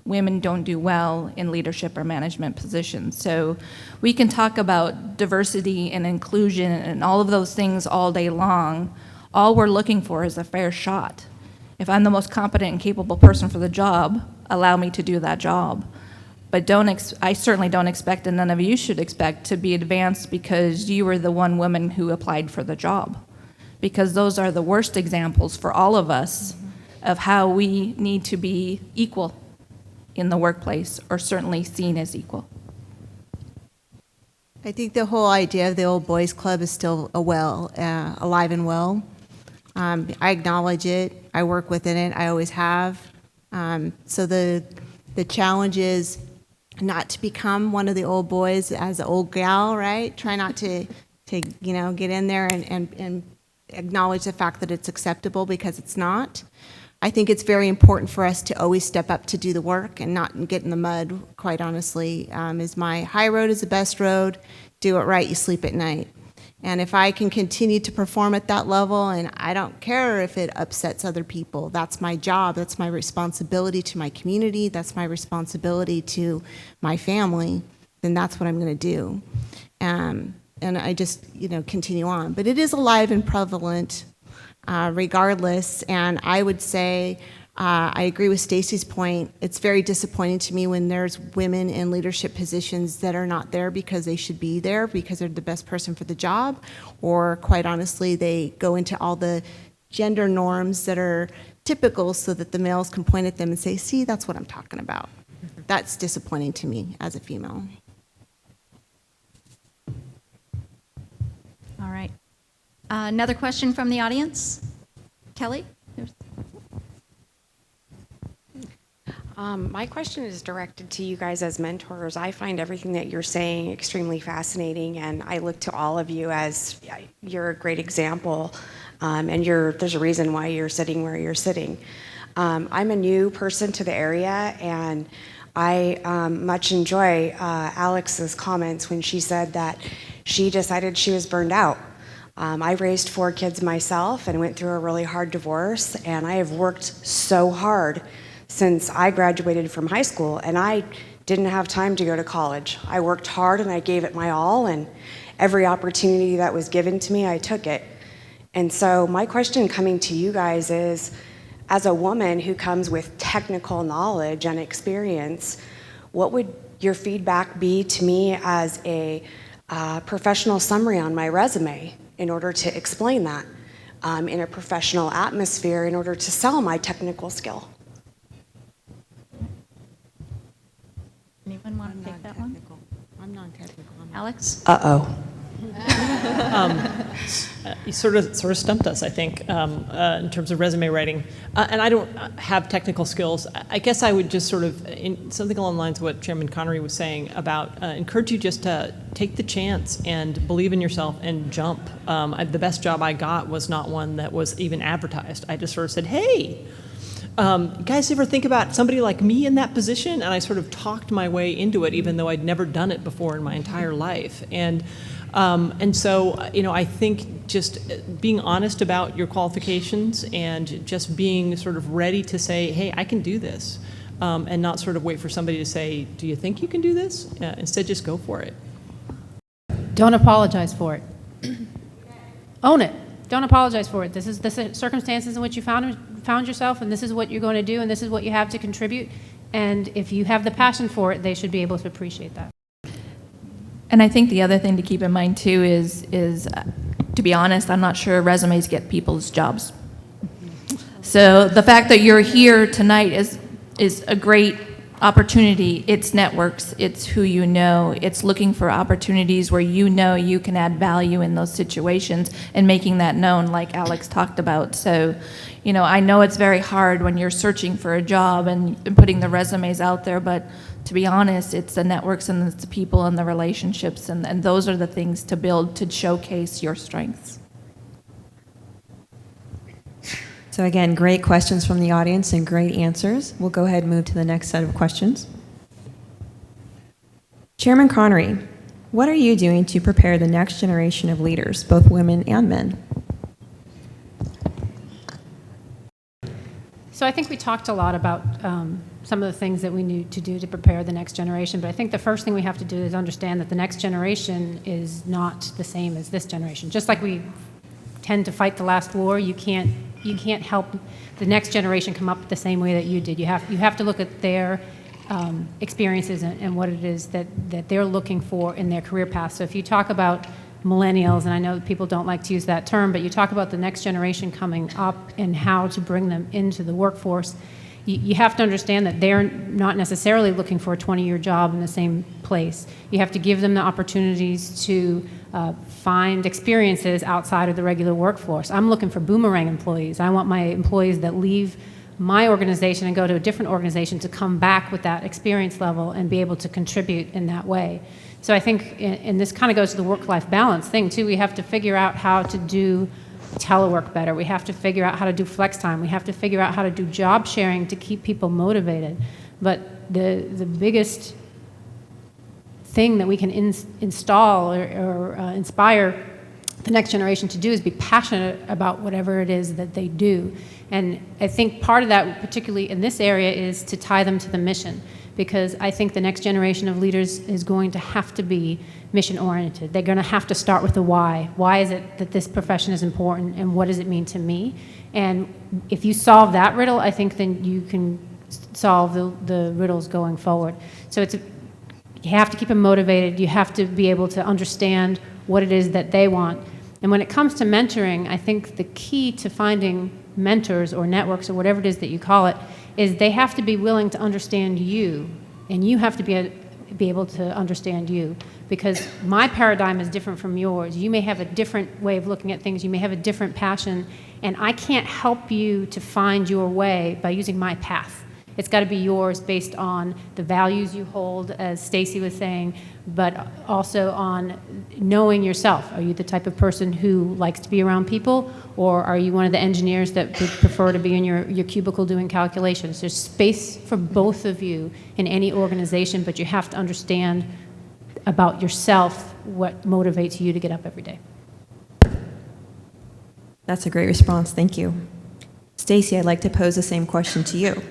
women don't do well in leadership or management positions. So we can talk about diversity and inclusion and all of those things all day long. All we're looking for is a fair shot. If I'm the most competent and capable person for the job, allow me to do that job. But I certainly don't expect, and none of you should expect, to be advanced because you were the one woman who applied for the job. Because those are the worst examples for all of us of how we need to be equal in the workplace, or certainly seen as equal. I think the whole idea of the old boys club is still alive and well. I acknowledge it. I work within it. I always have. So the challenge is not to become one of the old boys as an old gal, right? Try not to get in there and acknowledge the fact that it's acceptable, because it's not. I think it's very important for us to always step up to do the work and not get in the mud, quite honestly. Is my high road is the best road. Do it right, you sleep at night. And if I can continue to perform at that level, and I don't care if it upsets other people, that's my job, that's my responsibility to my community, that's my responsibility to my family, then that's what I'm going to do. And I just, continue on. But it is alive and prevalent regardless, and I would say I agree with Stacy's point. It's very disappointing to me when there's women in leadership positions that are not there because they should be there, because they're the best person for the job, or quite honestly, they go into all the gender norms that are typical so that the males can point at them and say, see, that's what I'm talking about. That's disappointing to me as a female. All right. Another question from the audience? Kelly? My question is directed to you guys as mentors. I find everything that you're saying extremely fascinating, and I look to all of you as you're a great example, and there's a reason why you're sitting where you're sitting. I'm a new person to the area, and I much enjoy Alex's comments when she said that she decided she was burned out. I raised 4 kids myself and went through a really hard divorce, and I have worked so hard since I graduated from high school, and I didn't have time to go to college. I worked hard and I gave it my all, and every opportunity that was given to me, I took it. And so my question coming to you guys is, as a woman who comes with technical knowledge and experience, what would your feedback be to me as a professional summary on my resume in order to explain that in a professional atmosphere in order to sell my technical skill? Anyone want to take that one? I'm non-technical. Alex? Uh-oh. You sort of stumped us, I think, in terms of resume writing. And I don't have technical skills. I guess I would just sort of, in something along the lines of what Chairman Connery was saying about encourage you just to take the chance and believe in yourself and jump. The best job I got was not one that was even advertised. I just sort of said, hey, guys ever think about somebody like me in that position? And I sort of talked my way into it, even though I'd never done it before in my entire life. And so, I think just being honest about your qualifications and just being sort of ready to say, hey, I can do this, and not sort of wait for somebody to say, do you think you can do this? Instead, just go for it. Don't apologize for it. Own it. Don't apologize for it. This is the circumstances in which you found yourself, and this is what you're going to do, and this is what you have to contribute. And if you have the passion for it, they should be able to appreciate that. And I think the other thing to keep in mind too is to be honest, I'm not sure resumes get people's jobs. So the fact that you're here tonight is a great opportunity. It's networks, it's who you know, it's looking for opportunities where you know you can add value in those situations and making that known, like Alex talked about. So, I know it's very hard when you're searching for a job and putting the resumes out there, but to be honest, it's the networks and it's the people and the relationships, and those are the things to build to showcase your strengths. So again, great questions from the audience and great answers. We'll go ahead and move to the next set of questions. Chairman Connery, what are you doing to prepare the next generation of leaders, both women and men? So I think we talked a lot about some of the things that we need to do to prepare the next generation, but I think the first thing we have to do is understand that the next generation is not the same as this generation. Just like we tend to fight the last war, you can't help the next generation come up the same way that you did. You have to look at their experiences and what it is that they're looking for in their career path. So if you talk about millennials, and I know people don't like to use that term, but you talk about the next generation coming up and how to bring them into the workforce, you have to understand that they're not necessarily looking for a 20-year job in the same place. You have to give them the opportunities to find experiences outside of the regular workforce. I'm looking for boomerang employees. I want my employees that leave my organization and go to a different organization to come back with that experience level and be able to contribute in that way. So I think, and this kind of goes to the work-life balance thing too, we have to figure out how to do telework better. We have to figure out how to do flex time. We have to figure out how to do job sharing to keep people motivated. But the biggest thing that we can install or inspire the next generation to do is be passionate about whatever it is that they do. And I think part of that, particularly in this area, is to tie them to the mission, because I think the next generation of leaders is going to have to be mission-oriented. They're going to have to start with the why. Why is it that this profession is important, and what does it mean to me? And if you solve that riddle, I think then you can solve the riddles going forward. So you have to keep them motivated. You have to be able to understand what it is that they want. And when it comes to mentoring, I think the key to finding mentors or networks or whatever it is that you call it is they have to be willing to understand you, and you have to be able to understand you, because my paradigm is different from yours. You may have a different way of looking at things. You may have a different passion, and I can't help you to find your way by using my path. It's got to be yours based on the values you hold, as Stacy was saying, but also on knowing yourself. Are you the type of person who likes to be around people, or are you one of the engineers that would prefer to be in your cubicle doing calculations? There's space for both of you in any organization, but you have to understand about yourself what motivates you to get up every day. That's a great response. Thank you. Stacy, I'd like to pose the same question to you.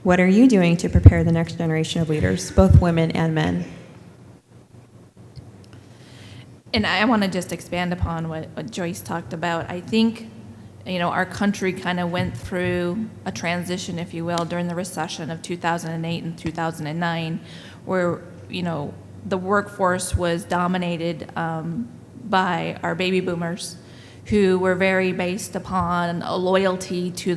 What are you doing to prepare the next generation of leaders, both women and men? And I want to just expand upon what Joyce talked about. I think, our country kind of went through a transition, if you will, during the recession of 2008 and 2009, where, the workforce was dominated by our baby boomers, who were very based upon a loyalty to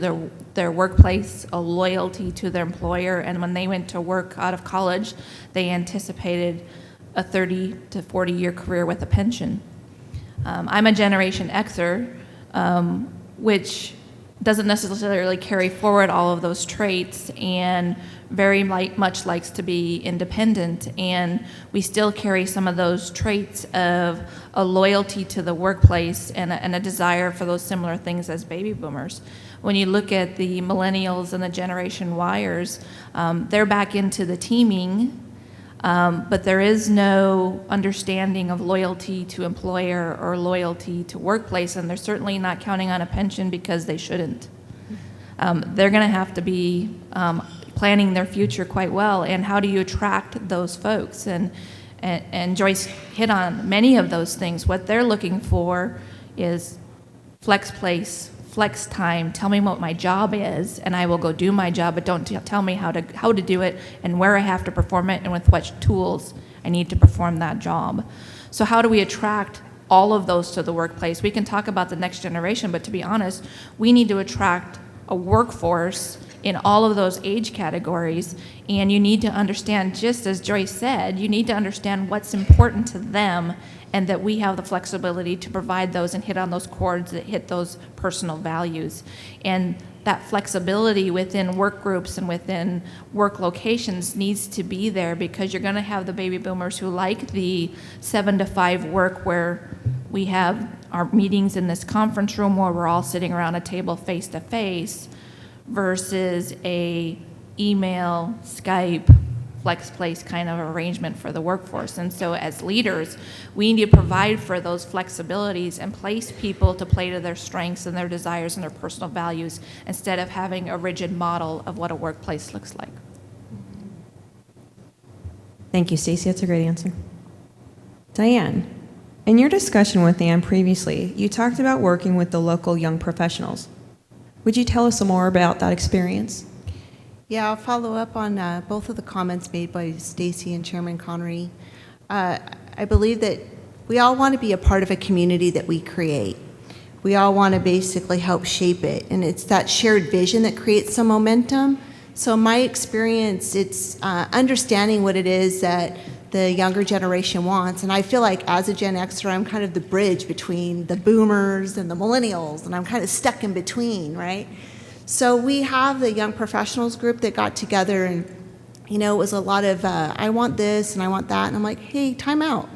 their workplace, a loyalty to their employer, and when they went to work out of college, they anticipated a 30 to 40-year career with a pension. I'm a Generation Xer, which doesn't necessarily carry forward all of those traits and very much likes to be independent, and we still carry some of those traits of a loyalty to the workplace and a desire for those similar things as baby boomers. When you look at the millennials and the Generation Yers, they're back into the teaming, but there is no understanding of loyalty to employer or loyalty to workplace, and they're certainly not counting on a pension because they shouldn't. They're going to have to be planning their future quite well, and how do you attract those folks? And Joyce hit on many of those things. What they're looking for is flex place, flex time. Tell me what my job is, and I will go do my job, but don't tell me how to do it and where I have to perform it and with what tools I need to perform that job. So how do we attract all of those to the workplace? We can talk about the next generation, but to be honest, we need to attract a workforce in all of those age categories, and you need to understand, just as Joyce said, you need to understand what's important to them, and that we have the flexibility to provide those and hit on those chords that hit those personal values. And that flexibility within work groups and within work locations needs to be there, because you're going to have the baby boomers who like the 7 to 5 work, where we have our meetings in this conference room where we're all sitting around a table face to face, versus a email, Skype, flex place kind of arrangement for the workforce. And so as leaders, we need to provide for those flexibilities and place people to play to their strengths and their desires and their personal values, instead of having a rigid model of what a workplace looks like. Thank you, Stacey. That's a great answer. Diane, in your discussion with Ann previously, you talked about working with the local young professionals. Would you tell us some more about that experience? Yeah, I'll follow up on both of the comments made by Stacy and Chairman Connery. I believe that we all want to be a part of a community that we create. We all want to basically help shape it, and it's that shared vision that creates some momentum. So in my experience, it's understanding what it is that the younger generation wants, and I feel like as a Gen Xer, I'm kind of the bridge between the boomers and the millennials, and I'm kind of stuck in between, right? So we have the young professionals group that got together, and it was a lot of I want this and I want that, and I'm like, hey, time out.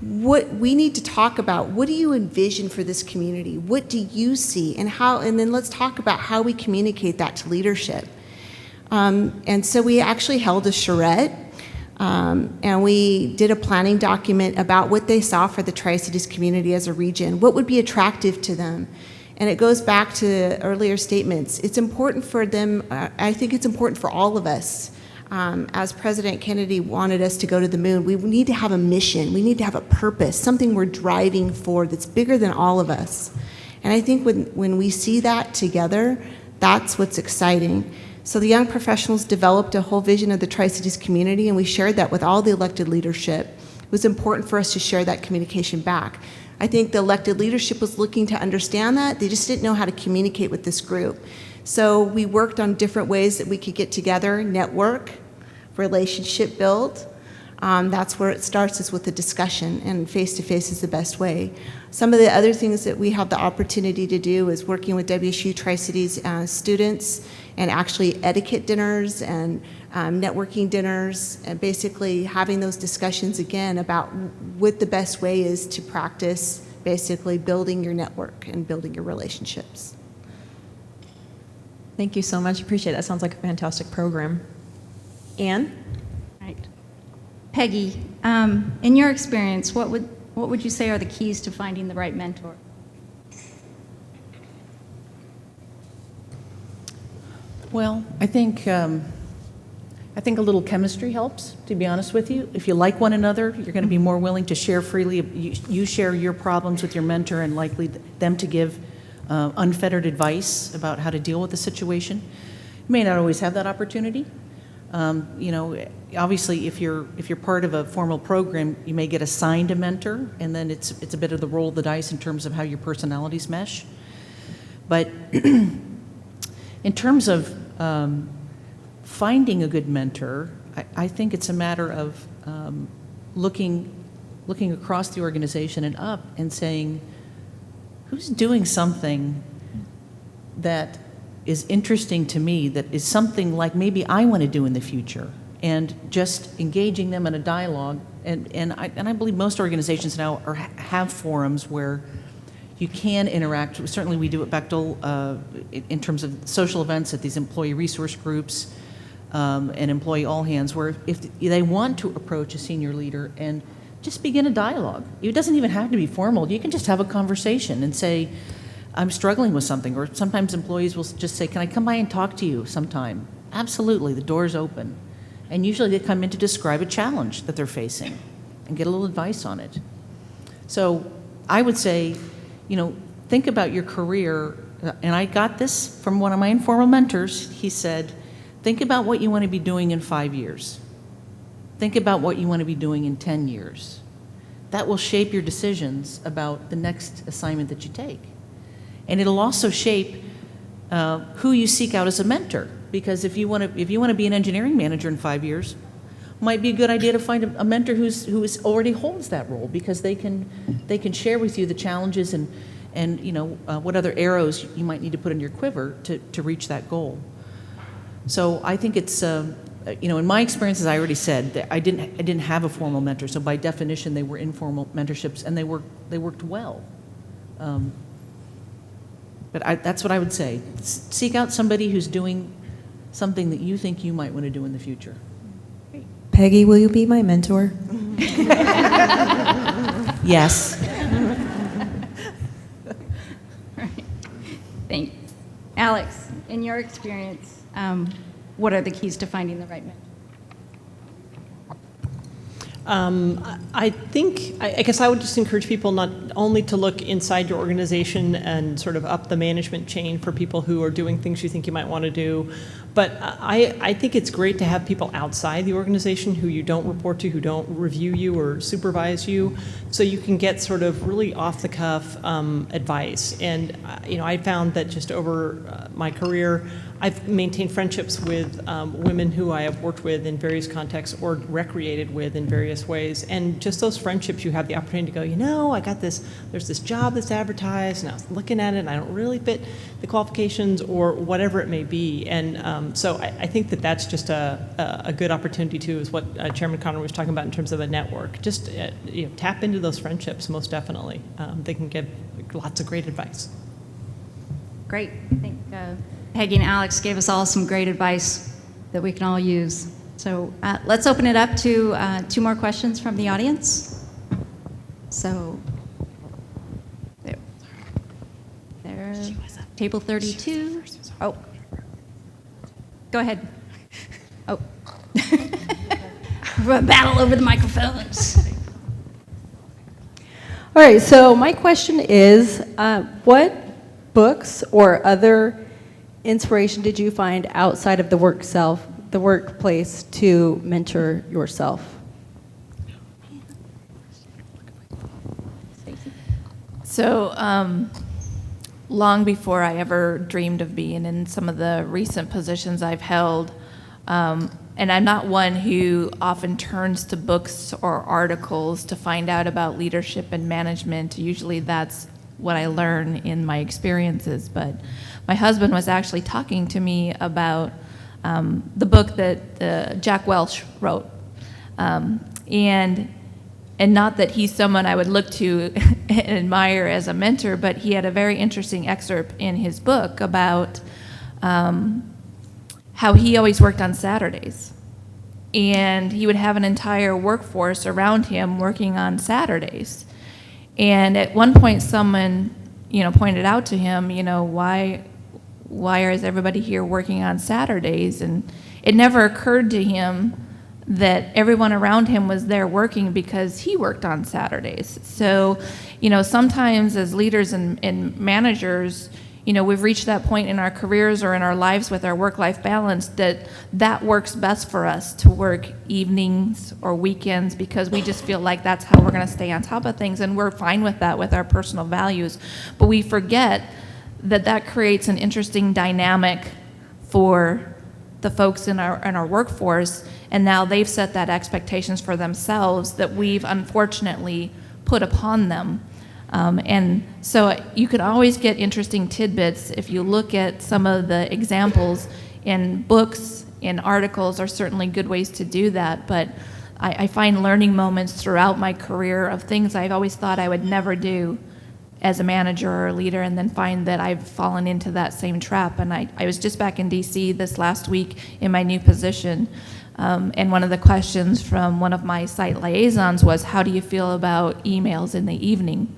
What we need to talk about, what do you envision for this community? What do you see, and how? And then let's talk about how we communicate that to leadership. And so we actually held a charrette, and we did a planning document about what they saw for the Tri-Cities community as a region, what would be attractive to them. And it goes back to earlier statements. It's important for them, I think it's important for all of us. As President Kennedy wanted us to go to the moon, we need to have a mission. We need to have a purpose, something we're driving for that's bigger than all of us. And I think when we see that together, that's what's exciting. So the young professionals developed a whole vision of the Tri-Cities community, and we shared that with all the elected leadership. It was important for us to share that communication back. I think the elected leadership was looking to understand that. They just didn't know how to communicate with this group. So we worked on different ways that we could get together, network, relationship build. That's where it starts, is with a discussion, and face-to-face is the best way. Some of the other things that we have the opportunity to do is working with WSU Tri-Cities students, and actually etiquette dinners and networking dinners, and basically having those discussions again about what the best way is to practice basically building your network and building your relationships. Thank you so much. Appreciate it. That sounds like a fantastic program. Anne? Right. Peggy, in your experience, what would you say are the keys to finding the right mentor? Well, I think a little chemistry helps, to be honest with you. If you like one another, you're going to be more willing to share freely. You share your problems with your mentor, and likely them to give unfettered advice about how to deal with the situation. You may not always have that opportunity. Obviously, if you're part of a formal program, you may get assigned a mentor, and then it's a bit of the roll of the dice in terms of how your personalities mesh. But in terms of finding a good mentor, I think it's a matter of looking across the organization and up and saying, who's doing something that is interesting to me, that is something like maybe I want to do in the future, and just engaging them in a dialogue. And I believe most organizations now have forums where you can interact. Certainly we do at Bechtel in terms of social events at these employee resource groups and employee all-hands, where if they want to approach a senior leader and just begin a dialogue. It doesn't even have to be formal. You can just have a conversation and say, I'm struggling with something. Or sometimes employees will just say, can I come by and talk to you sometime? Absolutely, the door's open. And usually they come in to describe a challenge that they're facing and get a little advice on it. So I would say, think about your career. And I got this from one of my informal mentors. He said, think about what you want to be doing in 5 years. Think about what you want to be doing in 10 years. That will shape your decisions about the next assignment that you take. And it'll also shape who you seek out as a mentor. Because if you want to be an engineering manager in 5 years, might be a good idea to find a mentor who already holds that role, because they can share with you the challenges and what other arrows you might need to put in your quiver to reach that goal. So I think it's in my experiences, I already said that I didn't have a formal mentor, so by definition they were informal mentorships, and they worked well. But that's what I would say. Seek out somebody who's doing something that you think you might want to do in the future. Peggy, will you be my mentor? Yes. Right. Thanks. Alex, in your experience, what are the keys to finding the right mentor? I guess I would just encourage people not only to look inside your organization and sort of up the management chain for people who are doing things you think you might want to do, But I think it's great to have people outside the organization who you don't report to, who don't review you or supervise you, so you can get sort of really off-the-cuff advice. And I found that just over my career, I've maintained friendships with women who I have worked with in various contexts or recreated with in various ways. And just those friendships, you have the opportunity to go, I got this, there's this job that's advertised, and I was looking at it, and I don't really fit the qualifications or whatever it may be. And so I think that that's just a good opportunity, too, is what Chairman Connor was talking about in terms of a network. Just tap into those friendships, most definitely. They can give lots of great advice. Great. I think Peggy and Alex gave us all some great advice that we can all use. So let's open it up to 2 more questions from the audience. So there, table 32. Oh, go ahead. Oh, we're a battle over the microphones. All right, so my question is, what books or other inspiration did you find outside of the workplace to mentor yourself? So, long before I ever dreamed of being in some of the recent positions I've held, and I'm not one who often turns to books or articles to find out about leadership and management. Usually that's what I learn in my experiences. But my husband was actually talking to me about the book that Jack Welch wrote. And not that he's someone I would look to and admire as a mentor, but he had a very interesting excerpt in his book about how he always worked on Saturdays. And he would have an entire workforce around him working on Saturdays. And at one point, someone, pointed out to him, why is everybody here working on Saturdays? And it never occurred to him that everyone around him was there working because he worked on Saturdays. So, sometimes as leaders and managers, we've reached that point in our careers or in our lives with our work-life balance that works best for us to work evenings or weekends because we just feel like that's how we're going to stay on top of things, and we're fine with that with our personal values. But we forget that creates an interesting dynamic for the folks in our workforce, and now they've set that expectations for themselves that we've unfortunately put upon them. And so you can always get interesting tidbits if you look at some of the examples in books, in articles are certainly good ways to do that, but I find learning moments throughout my career of things I've always thought I would never do as a manager or a leader, and then find that I've fallen into that same trap. And I was just back in DC this last week in my new position, and one of the questions from one of my site liaisons was, how do you feel about emails in the evening?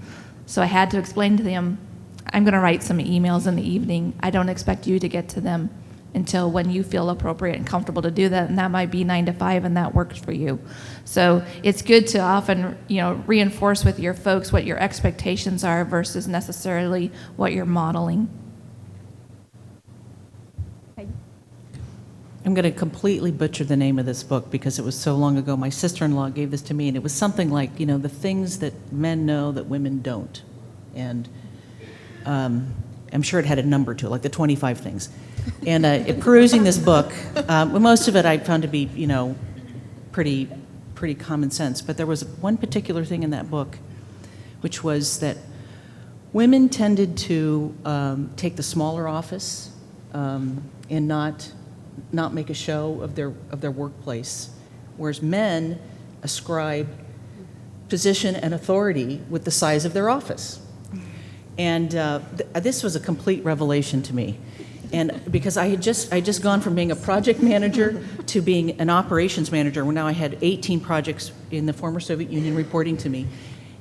So I had to explain to them, I'm going to write some emails in the evening. I don't expect you to get to them until when you feel appropriate and comfortable to do that, and that might be 9 to 5, and that works for you. So it's good to often, reinforce with your folks what your expectations are versus necessarily what you're modeling. I'm going to completely butcher the name of this book because it was so long ago. My sister-in-law gave this to me, and it was something like, the things that men know that women don't. And I'm sure it had a number to it, like the 25 things. And perusing this book, most of it I found to be, pretty common sense. But there was one particular thing in that book, which was that women tended to take the smaller office and not make a show of their workplace, whereas men ascribe position and authority with the size of their office. And this was a complete revelation to me. And because I had just gone from being a project manager to being an operations manager, where now I had 18 projects in the former Soviet Union reporting to me.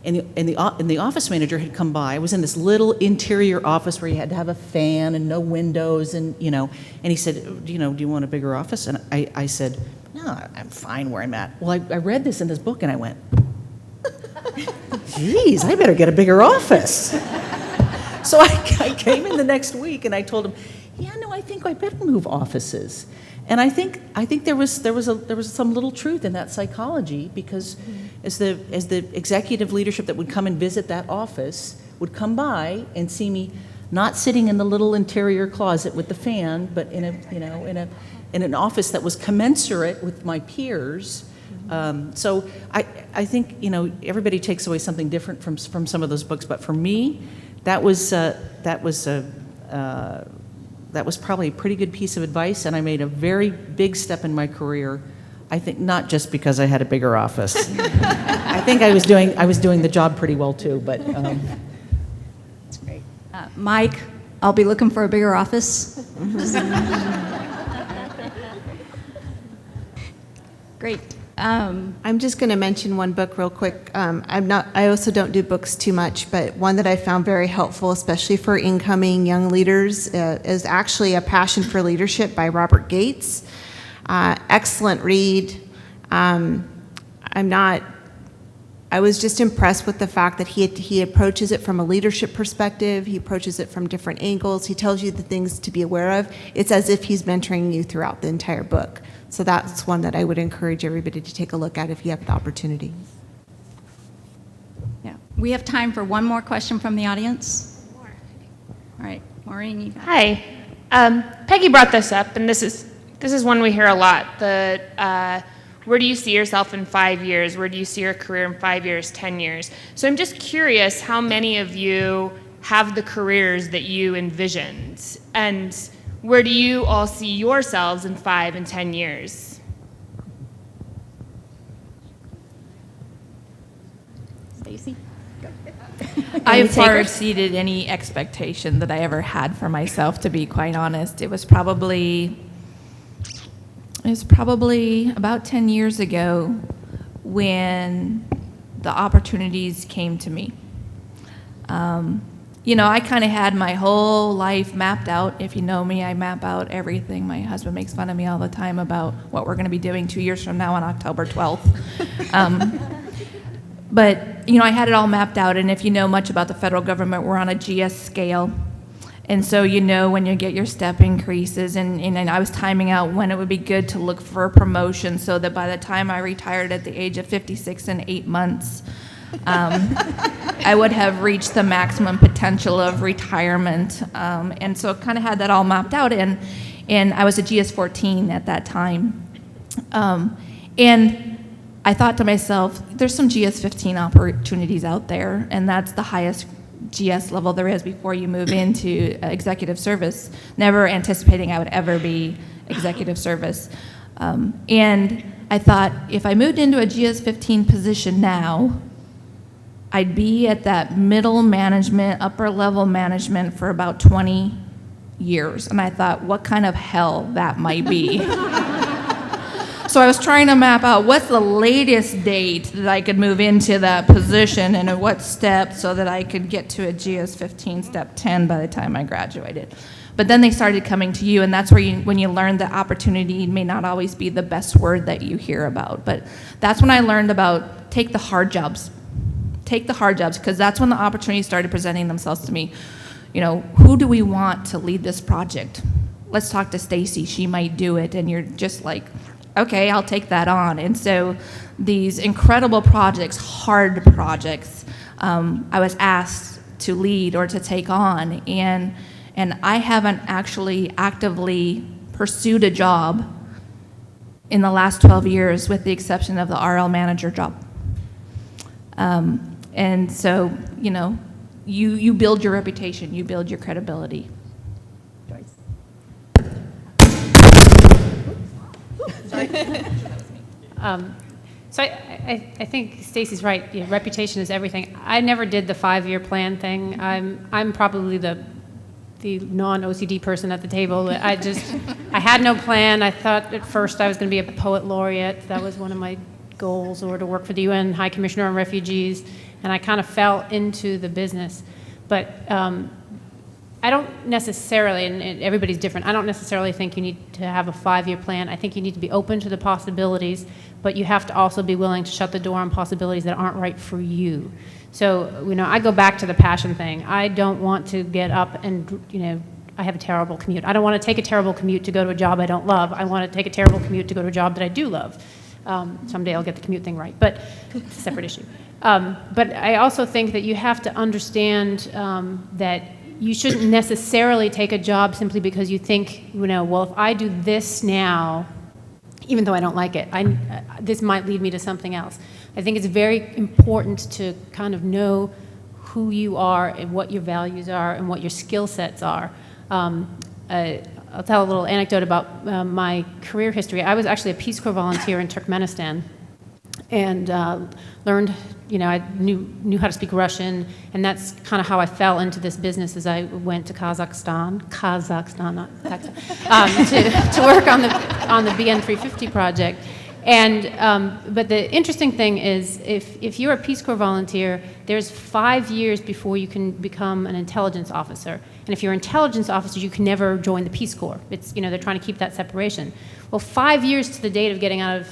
And the office manager had come by. I was in this little interior office where you had to have a fan and no windows, and and he said, do you want a bigger office? And I said, no, I'm fine where I'm at. Well, I read this in this book and I went, geez, I better get a bigger office. So I came in the next week and I told him, yeah, no, I think think I better move offices. And I think there was some little truth in that psychology, because as the executive leadership that would come and visit that office would come by and see me not sitting in the little interior closet with the fan, but in an office that was commensurate with my peers. So I think, everybody takes away something different from some of those books, but for me, that was probably a pretty good piece of advice, and I made a very big step in my career. I think not just because I had a bigger office. I think I was doing the job pretty well too, but. That's great. Mike, I'll be looking for a bigger office. Great. I'm just going to mention one book real quick. I also don't do books too much, but one that I found very helpful, especially for incoming young leaders, is actually A Passion for Leadership by Robert Gates. Excellent read. I was just impressed with the fact that he approaches it from a leadership perspective. He approaches it from different angles. He tells you the things to be aware of. It's as if he's mentoring you throughout the entire book. So that's one that I would encourage everybody to take a look at if you have the opportunity. Yeah. We have time for one more question from the audience. All right, Maureen, you got it. Hi. Peggy brought this up, and this is one we hear a lot. Where do you see yourself in 5 years? Where do you see your career in 5 years, 10 years? So I'm just curious how many of you have the careers that you envisioned, and where do you all see yourselves in 5 and 10 years? Stacy? I far exceeded any expectation that I ever had for myself, to be quite honest. It was probably about 10 years ago when the opportunities came to me. I kind of had my whole life mapped out. If you know me, I map out everything. My husband makes fun of me all the time about what we're going to be doing 2 years from now on October 12th. But, I had it all mapped out, and if you know much about the federal government, we're on a GS scale. And so when you get your step increases, and I was timing out when it would be good to look for a promotion so that by the time I retired at the age of 56 and 8 months, I would have reached the maximum potential of retirement. And so kind of had that all mapped out, and I was a GS-14 at that time. And I thought to myself, there's some GS-15 opportunities out there, and that's the highest GS level there is before you move into executive service, never anticipating I would ever be executive service. And I thought, if I moved into a GS-15 position now, I'd be at that middle management, upper level management for about 20 years. And I thought, what kind of hell that might be. So I was trying to map out what's the latest date that I could move into that position and at what step so that I could get to a GS-15 step 10 by the time I graduated. But then they started coming to you, and that's where when you learn that opportunity may not always be the best word that you hear about. But that's when I learned about take the hard jobs. Take the hard jobs, because that's when the opportunities started presenting themselves to me. Who do we want to lead this project? Let's talk to Stacy. She might do it. And you're just like, okay, I'll take that on. And so these incredible projects, hard projects, I was asked to lead or to take on. And I haven't actually actively pursued a job in the last 12 years, with the exception of the RL manager job. And so, you build your reputation, you build your credibility. Joyce. So I think Stacy's right. Reputation is everything. I never did the 5-year plan thing. I'm probably the non-OCD person at the table. I had no plan. I thought at first I was going to be a poet laureate. That was one of my goals, or to work for the UN High Commissioner on Refugees, and I kind of fell into the business. But I don't necessarily, and everybody's different, I don't necessarily think you need to have a 5-year plan. I think you need to be open to the possibilities, but you have to also be willing to shut the door on possibilities that aren't right for you. So, I go back to the passion thing. I don't want to get up and, I have a terrible commute. I don't want to take a terrible commute to go to a job I don't love. I want to take a terrible commute to go to a job that I do love. Someday I'll get the commute thing right, but it's a separate issue. But I also think that you have to understand that you shouldn't necessarily take a job simply because you think, well, if I do this now, even though I don't like it, this might lead me to something else. I think it's very important to kind of know who you are and what your values are and what your skill sets are. I'll tell a little anecdote about my career history. I was actually a Peace Corps volunteer in Turkmenistan and learned, I knew how to speak Russian, and that's kind of how I fell into this business as I went to Kazakhstan, not Pakistan, to work on the BN 350 project. And but the interesting thing is, if you're a Peace Corps volunteer, there's 5 years before you can become an intelligence officer. And if you're an intelligence officer, you can never join the Peace Corps. It's they're trying to keep that separation. Well, 5 years to the date of getting out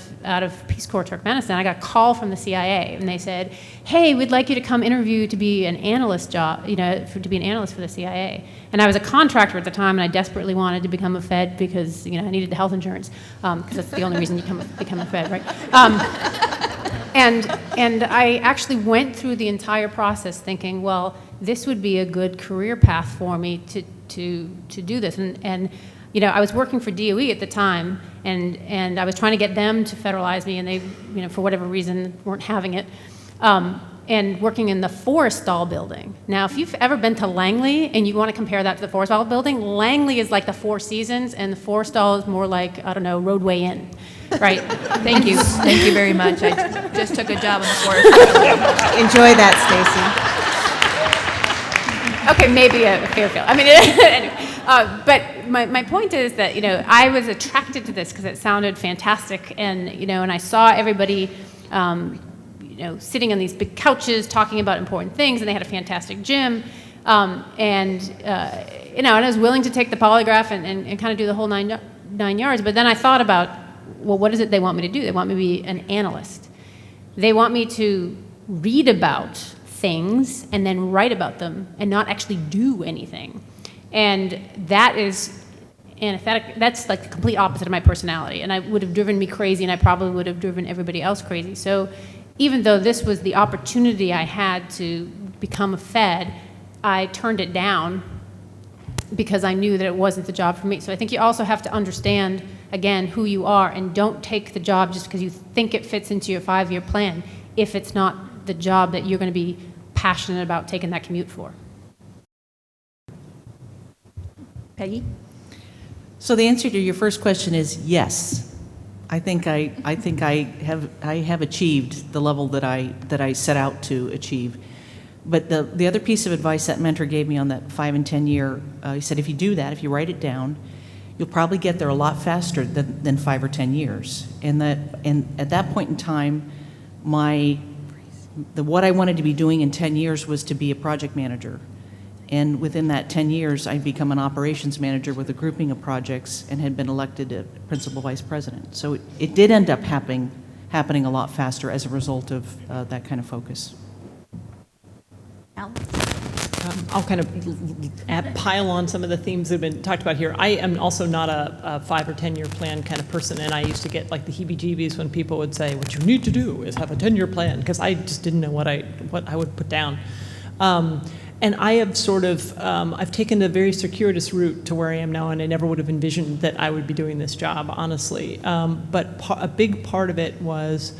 of Peace Corps Turkmenistan, I got a call from the CIA, and they said, "Hey, we'd like you to come interview to be an analyst to be an analyst for the CIA." And I was a contractor at the time, and I desperately wanted to become a Fed because I needed the health insurance, because that's the only reason you become a Fed, right? And I actually went through the entire process thinking, well, this would be a good career path for me to do this. And I was working for DOE at the time, and I was trying to get them to federalize me, and they, for whatever reason, weren't having it. And working in the Forrestal building. Now, if you've ever been to Langley and you want to compare that to the Forrestal building, Langley is like the Four Seasons, and the Forrestal is more like, I don't know, Roadway Inn, right? Thank you. Thank you very much. I just took a job in the forest. Enjoy that, Stacy. Okay, maybe a Fairfield. I mean, anyway. But my point is that, I was attracted to this because it sounded fantastic, and, and I saw everybody, sitting on these big couches talking about important things, and they had a fantastic gym, and I was willing to take the polygraph and kind of do the whole nine yards. But then I thought about, well, what is it they want me to do? They want me to be an analyst. They want me to read about things and then write about them and not actually do anything. And that is antithetical. That's like the complete opposite of my personality, and it would have driven me crazy, and I probably would have driven everybody else crazy. So even though this was the opportunity I had to become a Fed, I turned it down because I knew that it wasn't the job for me. So I think you also have to understand, again, who you are, and don't take the job just because you think it fits into your 5-year plan if it's not the job that you're going to be passionate about taking that commute for. Peggy? So the answer to your first question is yes. I think I have achieved the level that I set out to achieve. But the other piece of advice that mentor gave me on that 5 and 10 year, he said, if you do that, if you write it down, you'll probably get there a lot faster than 5 or 10 years. And at that point in time, what I wanted to be doing in 10 years was to be a project manager. And within that 10 years, I'd become an operations manager with a grouping of projects and had been elected a principal vice president. So it did end up happening a lot faster as a result of that kind of focus. I'll kind of pile on some of the themes that have been talked about here. I am also not a 5 or 10 year plan kind of person, and I used to get like the heebie-jeebies when people would say, what you need to do is have a 10-year plan, because I just didn't know what I would put down. And I have sort of, I've taken a very circuitous route to where I am now, and I never would have envisioned that I would be doing this job, honestly. But a big part of it was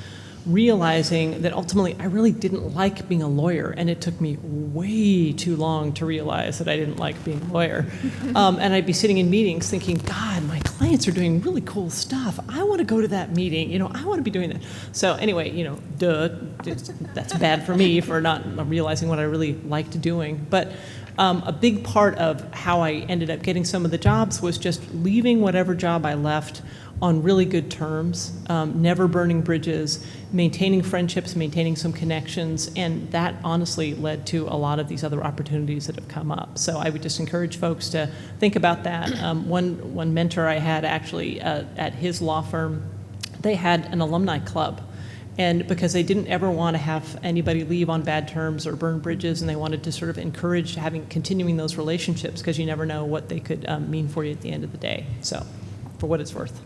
realizing that ultimately I really didn't like being a lawyer, and it took me way too long to realize that I didn't like being a lawyer. And I'd be sitting in meetings thinking, God, my clients are doing really cool stuff. I want to go to that meeting. I want to be doing that. So anyway, that's bad for me for not realizing what I really liked doing. But a big part of how I ended up getting some of the jobs was just leaving whatever job I left on really good terms, never burning bridges, maintaining friendships, maintaining some connections, and that honestly led to a lot of these other opportunities that have come up. So I would just encourage folks to think about that. One mentor I had actually at his law firm, they had an alumni club. And because they didn't ever want to have anybody leave on bad terms or burn bridges, and they wanted to sort of encourage continuing those relationships, because you never know what they could mean for you at the end of the day. So, for what it's worth.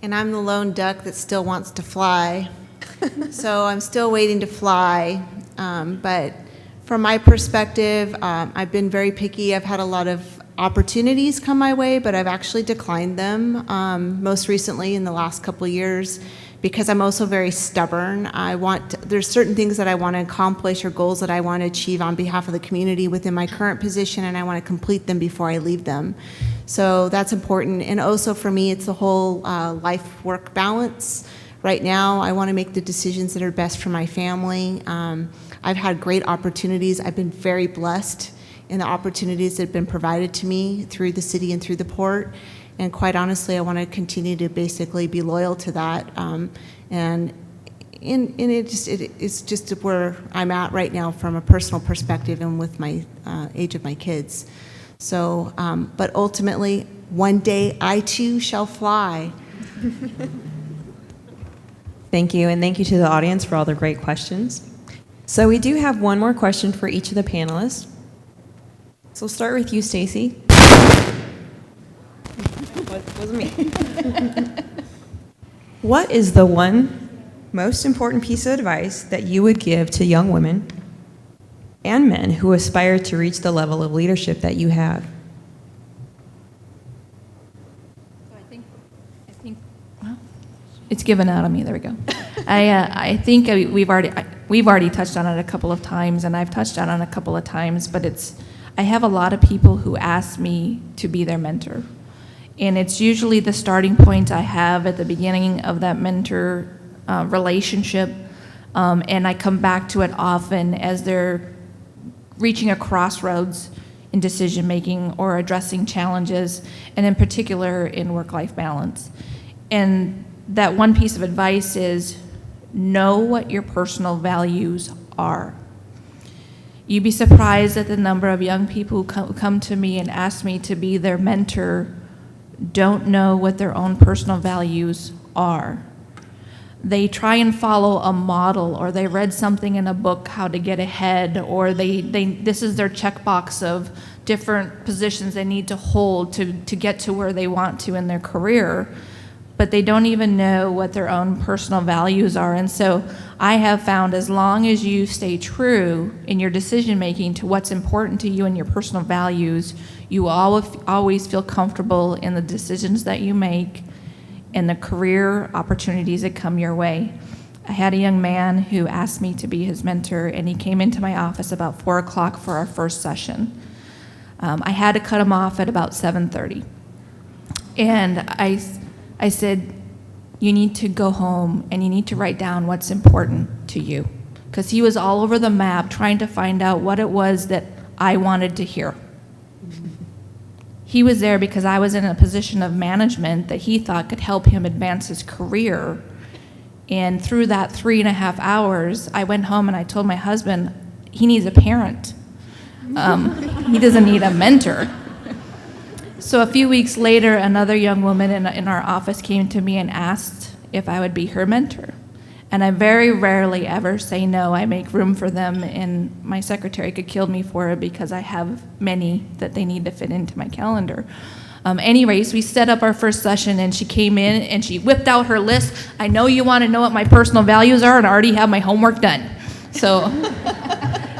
And I'm the lone duck that still wants to fly. So I'm still waiting to fly. But from my perspective, I've been very picky. I've had a lot of opportunities come my way, but I've actually declined them, most recently in the last couple of years, because I'm also very stubborn. There's certain things that I want to accomplish or goals that I want to achieve on behalf of the community within my current position, and I want to complete them before I leave them. So that's important. And also for me, it's the whole life-work balance. Right now, I want to make the decisions that are best for my family. I've had great opportunities. I've been very blessed in the opportunities that have been provided to me through the city and through the port. And quite honestly, I want to continue to basically be loyal to that. It's just where I'm at right now from a personal perspective and with my age of my kids. So, but ultimately, one day I too shall fly. Thank you, and thank you to the audience for all the great questions. So we do have one more question for each of the panelists. So we'll start with you, Stacy. Wasn't me. What is the one most important piece of advice that you would give to young women and men who aspire to reach the level of leadership that you have? It's given out of me. There we go. I think we've already touched on it a couple of times, and I've touched on it a couple of times. But I have a lot of people who ask me to be their mentor, and it's usually the starting point I have at the beginning of that mentor relationship, and I come back to it often as they're reaching a crossroads in decision making or addressing challenges, and in particular in work-life balance. And that one piece of advice is know what your personal values are. You'd be surprised at the number of young people who come to me and ask me to be their mentor don't know what their own personal values are. They try and follow a model, or they read something in a book how to get ahead, or this is their checkbox of different positions they need to hold to get to where they want to in their career. But they don't even know what their own personal values are. And so I have found as long as you stay true in your decision making to what's important to you and your personal values, you always feel comfortable in the decisions that you make and the career opportunities that come your way. I had a young man who asked me to be his mentor, and he came into my office about 4 o'clock for our first session. I had to cut him off at about 7:30. And I said, you need to go home and you need to write down what's important to you. Because he was all over the map trying to find out what it was that I wanted to hear. He was there because I was in a position of management that he thought could help him advance his career. And through that 3.5 hours, I went home and I told my husband, he needs a parent. He doesn't need a mentor. So a few weeks later, another young woman in our office came to me and asked if I would be her mentor. And I very rarely ever say no. I make room for them, and my secretary could kill me for it because I have many that they need to fit into my calendar. Anyways, we set up our first session, and she came in and she whipped out her list. I know you want to know what my personal values are, and I already have my homework done. So,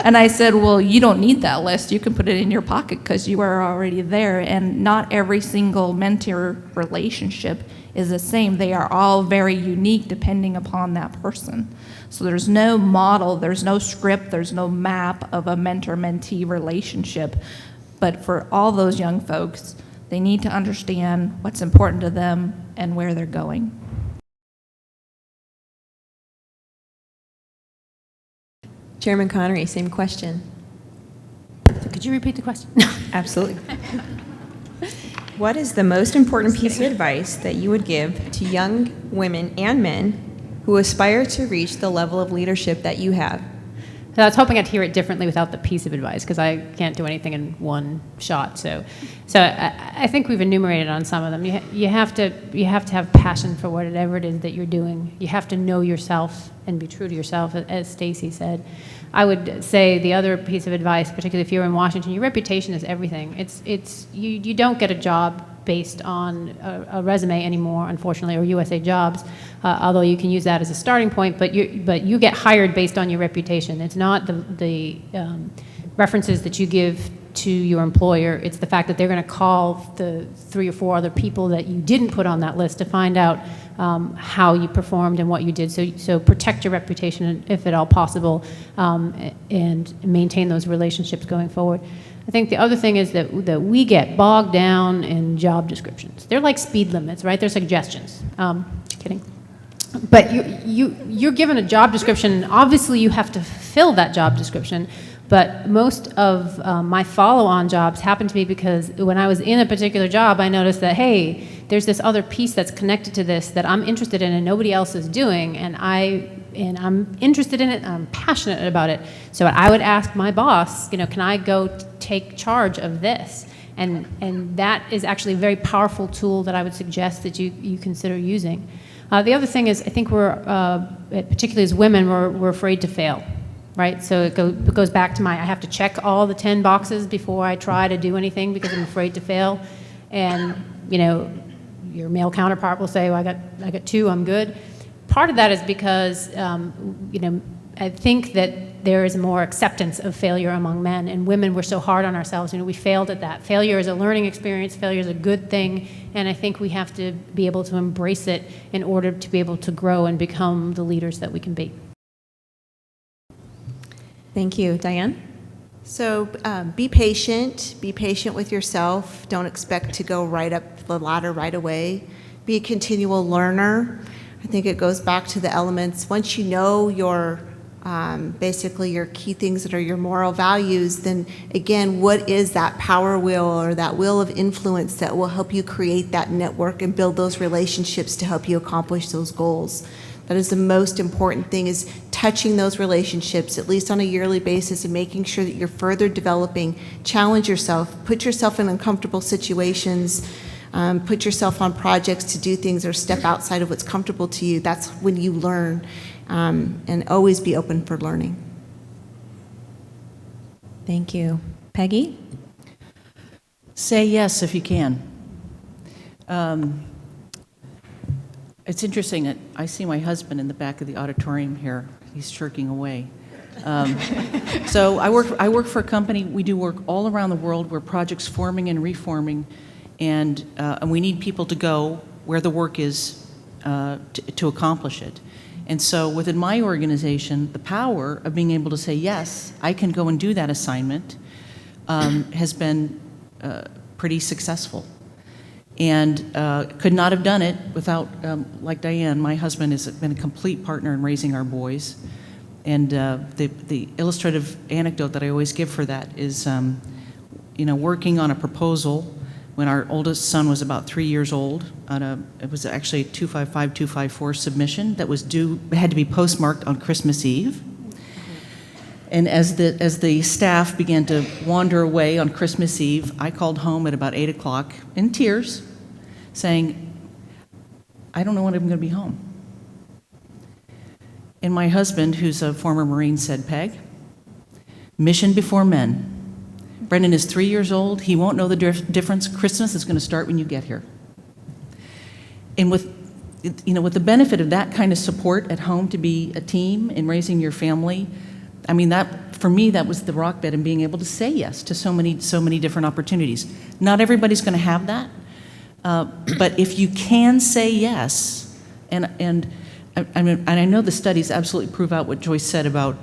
and I said, well, you don't need that list. You can put it in your pocket because you are already there. And not every single mentor relationship is the same. They are all very unique depending upon that person. So there's no model, there's no script, there's no map of a mentor-mentee relationship. But for all those young folks, they need to understand what's important to them and where they're going. Chairman Connery, same question. Could you repeat the question? Absolutely. What is the most important piece of advice that you would give to young women and men who aspire to reach the level of leadership that you have? So I was hoping I'd hear it differently without the piece of advice, because I can't do anything in one shot. So I think we've enumerated on some of them. You have to have passion for whatever it is that you're doing. You have to know yourself and be true to yourself, as Stacy said. I would say the other piece of advice, particularly if you're in Washington, your reputation is everything. You don't get a job based on a resume anymore, unfortunately, or USA Jobs, although you can use that as a starting point, but you get hired based on your reputation. It's not the references that you give to your employer. It's the fact that they're going to call the 3 or 4 other people that you didn't put on that list to find out how you performed and what you did. So protect your reputation if at all possible, and maintain those relationships going forward. I think the other thing is that we get bogged down in job descriptions. They're like speed limits, right? They're suggestions. Kidding. But you're given a job description. Obviously, you have to fill that job description. But most of my follow-on jobs happened to me because when I was in a particular job, I noticed that, hey, there's this other piece that's connected to this that I'm interested in and nobody else is doing, and I'm interested in it, I'm passionate about it. So I would ask my boss, can I go take charge of this? And that is actually a very powerful tool that I would suggest that you consider using. The other thing is, I think we're, particularly as women, we're afraid to fail. Right, so it goes back to I have to check all the 10 boxes before I try to do anything because I'm afraid to fail, and your male counterpart will say, well, I got 2, I'm good. Part of that is because I think that there is more acceptance of failure among men, and women, we're so hard on ourselves. We failed at that. Failure is a learning experience. Failure is a good thing, and I think we have to be able to embrace it in order to be able to grow and become the leaders that we can be. Thank you. Diane? So be patient with yourself. Don't expect to go right up the ladder right away. Be a continual learner. I think it goes back to the elements. Once you know your basically your key things that are your moral values, then again, what is that power wheel or that wheel of influence that will help you create that network and build those relationships to help you accomplish those goals? That is the most important thing, is touching those relationships at least on a yearly basis and making sure that you're further developing. Challenge yourself, put yourself in uncomfortable situations, put yourself on projects to do things or step outside of what's comfortable to you. That's when you learn, and always be open for learning. Thank you. Peggy? Say yes if you can. It's interesting that I see my husband in the back of the auditorium here. He's shirking away. So I work for a company. We do work all around the world where projects forming and reforming, and we need people to go where the work is to accomplish it. And so within my organization, the power of being able to say, yes, I can go and do that assignment has been pretty successful. And could not have done it without, like Diane, my husband has been a complete partner in raising our boys. And the illustrative anecdote that I always give for that is, working on a proposal when our oldest son was about 3 years old. It was actually a 255, 254 submission that was had to be postmarked on Christmas Eve. And as the staff began to wander away on Christmas Eve, I called home at about 8 o'clock in tears, saying, I don't know when I'm going to be home. And my husband, who's a former Marine, said, Peg, mission before men. Brendan is 3 years old. He won't know the difference. Christmas is going to start when you get here. And with the benefit of that kind of support at home, to be a team in raising your family, I mean, that for me, that was the rock bed in being able to say yes to so many different opportunities. Not everybody's going to have that, but if you can say yes, and I know the studies absolutely prove out what Joyce said about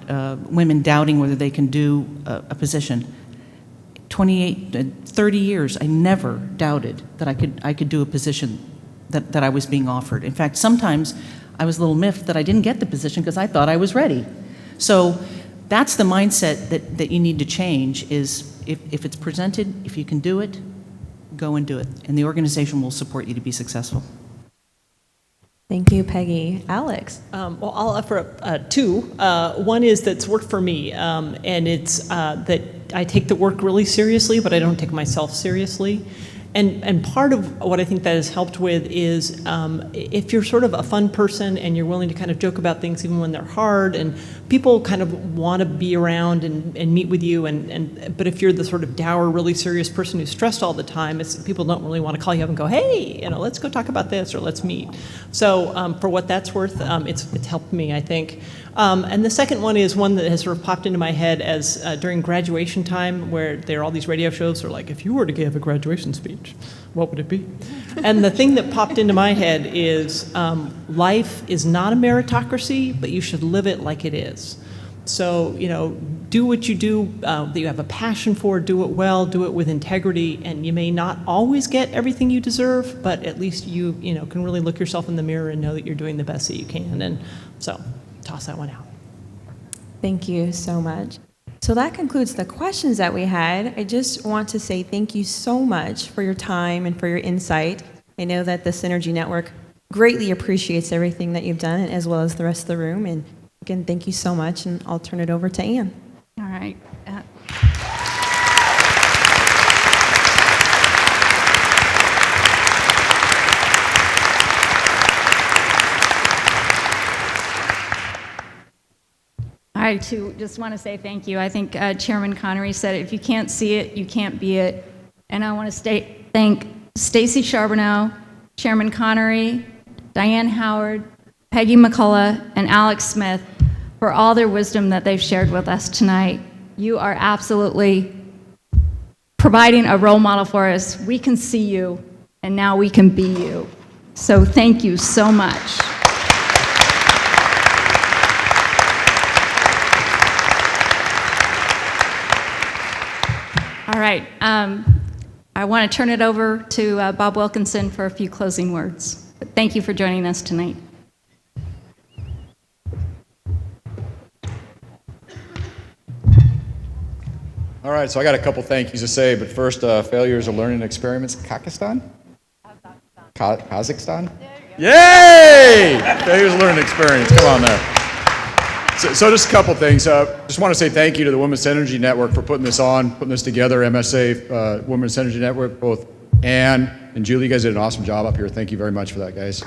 women doubting whether they can do a position. 30 years, I never doubted that I could do a position that I was being offered. In fact, sometimes I was a little miffed that I didn't get the position because I thought I was ready. So that's the mindset that you need to change, is if it's presented, if you can do it, go and do it. And the organization will support you to be successful. Thank you, Peggy. Alex? Well, I'll offer up two. One is that's worked for me, and it's that I take the work really seriously, but I don't take myself seriously. And part of what I think that has helped with is if you're sort of a fun person and you're willing to kind of joke about things even when they're hard, and people kind of want to be around and meet with you, but if you're the sort of dour, really serious person who's stressed all the time, people don't really want to call you up and go, hey, let's go talk about this or let's meet. So for what that's worth, it's helped me, I think. And the second one is one that has sort of popped into my head as during graduation time, where there are all these radio shows that are like, if you were to give a graduation speech, what would it be? And the thing that popped into my head is life is not a meritocracy, but you should live it like it is. So, do what you do that you have a passion for, do it well, do it with integrity, and you may not always get everything you deserve, but at least you can really look yourself in the mirror and know that you're doing the best that you can. And so, toss that one out. Thank you so much. So that concludes the questions that we had. I just want to say thank you so much for your time and for your insight. I know that the Synergy Network greatly appreciates everything that you've done, as well as the rest of the room. And again, thank you so much, and I'll turn it over to Ann. All right. I too just want to say thank you. I think Chairman Connery said, if you can't see it, you can't be it. And I want to thank Stacy Charbonneau, Chairman Connery, Diane Howard, Peggy McCullough, and Alex Smith for all their wisdom that they've shared with us tonight. You are absolutely providing a role model for us. We can see you, and now we can be you. So thank you so much. All right. I want to turn it over to Bob Wilkinson for a few closing words. But thank you for joining us tonight. All right, so I got a couple thank yous to say, but first, failures of learning experiments. Kazakhstan? Kazakhstan? Yay! Failures of learning experience. Come on there. So just a couple things. Just want to say thank you to the Women's Energy Network for putting this on, putting this together. MSA, Women's Energy Network, both Ann and Julie, you guys did an awesome job up here. Thank you very much for that, guys.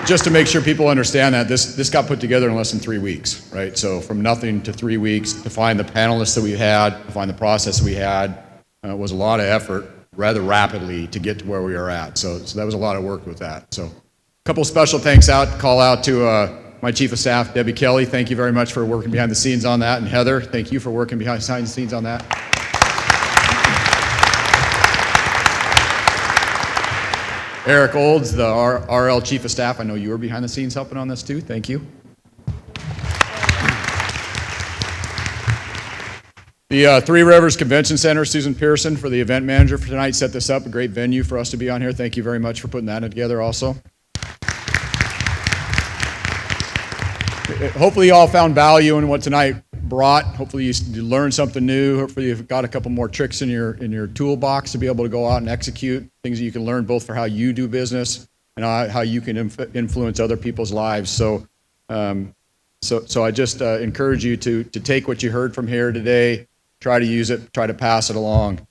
Just to make sure people understand that, this got put together in less than 3 weeks, right? So from nothing to 3 weeks, to find the panelists that we had, to find the process that we had, was a lot of effort rather rapidly to get to where we are at. So that was a lot of work with that. So a couple special thanks call out to my Chief of Staff, Debbie Kelly. Thank you very much for working behind the scenes on that. And Heather, thank you for working behind the scenes on that. Eric Olds, the RL Chief of Staff, I know you were behind the scenes helping on this too. Thank you. The Three Rivers Convention Center, Susan Pearson, for the event manager for tonight, set this up. A great venue for us to be on here. Thank you very much for putting that together also. Hopefully you all found value in what tonight brought. Hopefully you learned something new. Hopefully you've got a couple more tricks in your toolbox to be able to go out and execute. Things that you can learn both for how you do business and how you can influence other people's lives. So I just encourage you to take what you heard from here today, try to use it, try to pass it along.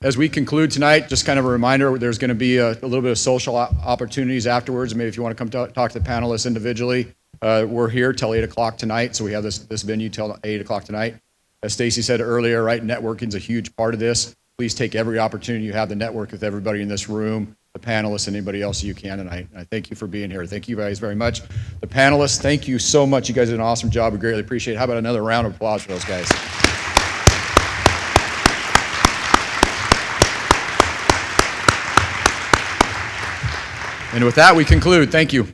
As we conclude tonight, just kind of a reminder, there's going to be a little bit of social opportunities afterwards. Maybe if you want to come talk to the panelists individually, we're here till 8 o'clock tonight, so we have this venue till 8 o'clock tonight. As Stacy said earlier, right, networking is a huge part of this. Please take every opportunity you have to network with everybody in this room, the panelists, and anybody else you can tonight. And I thank you for being here. Thank you guys very much. The panelists, thank you so much. You guys did an awesome job. We greatly appreciate it. How about another round of applause for those guys? And with that, we conclude. Thank you.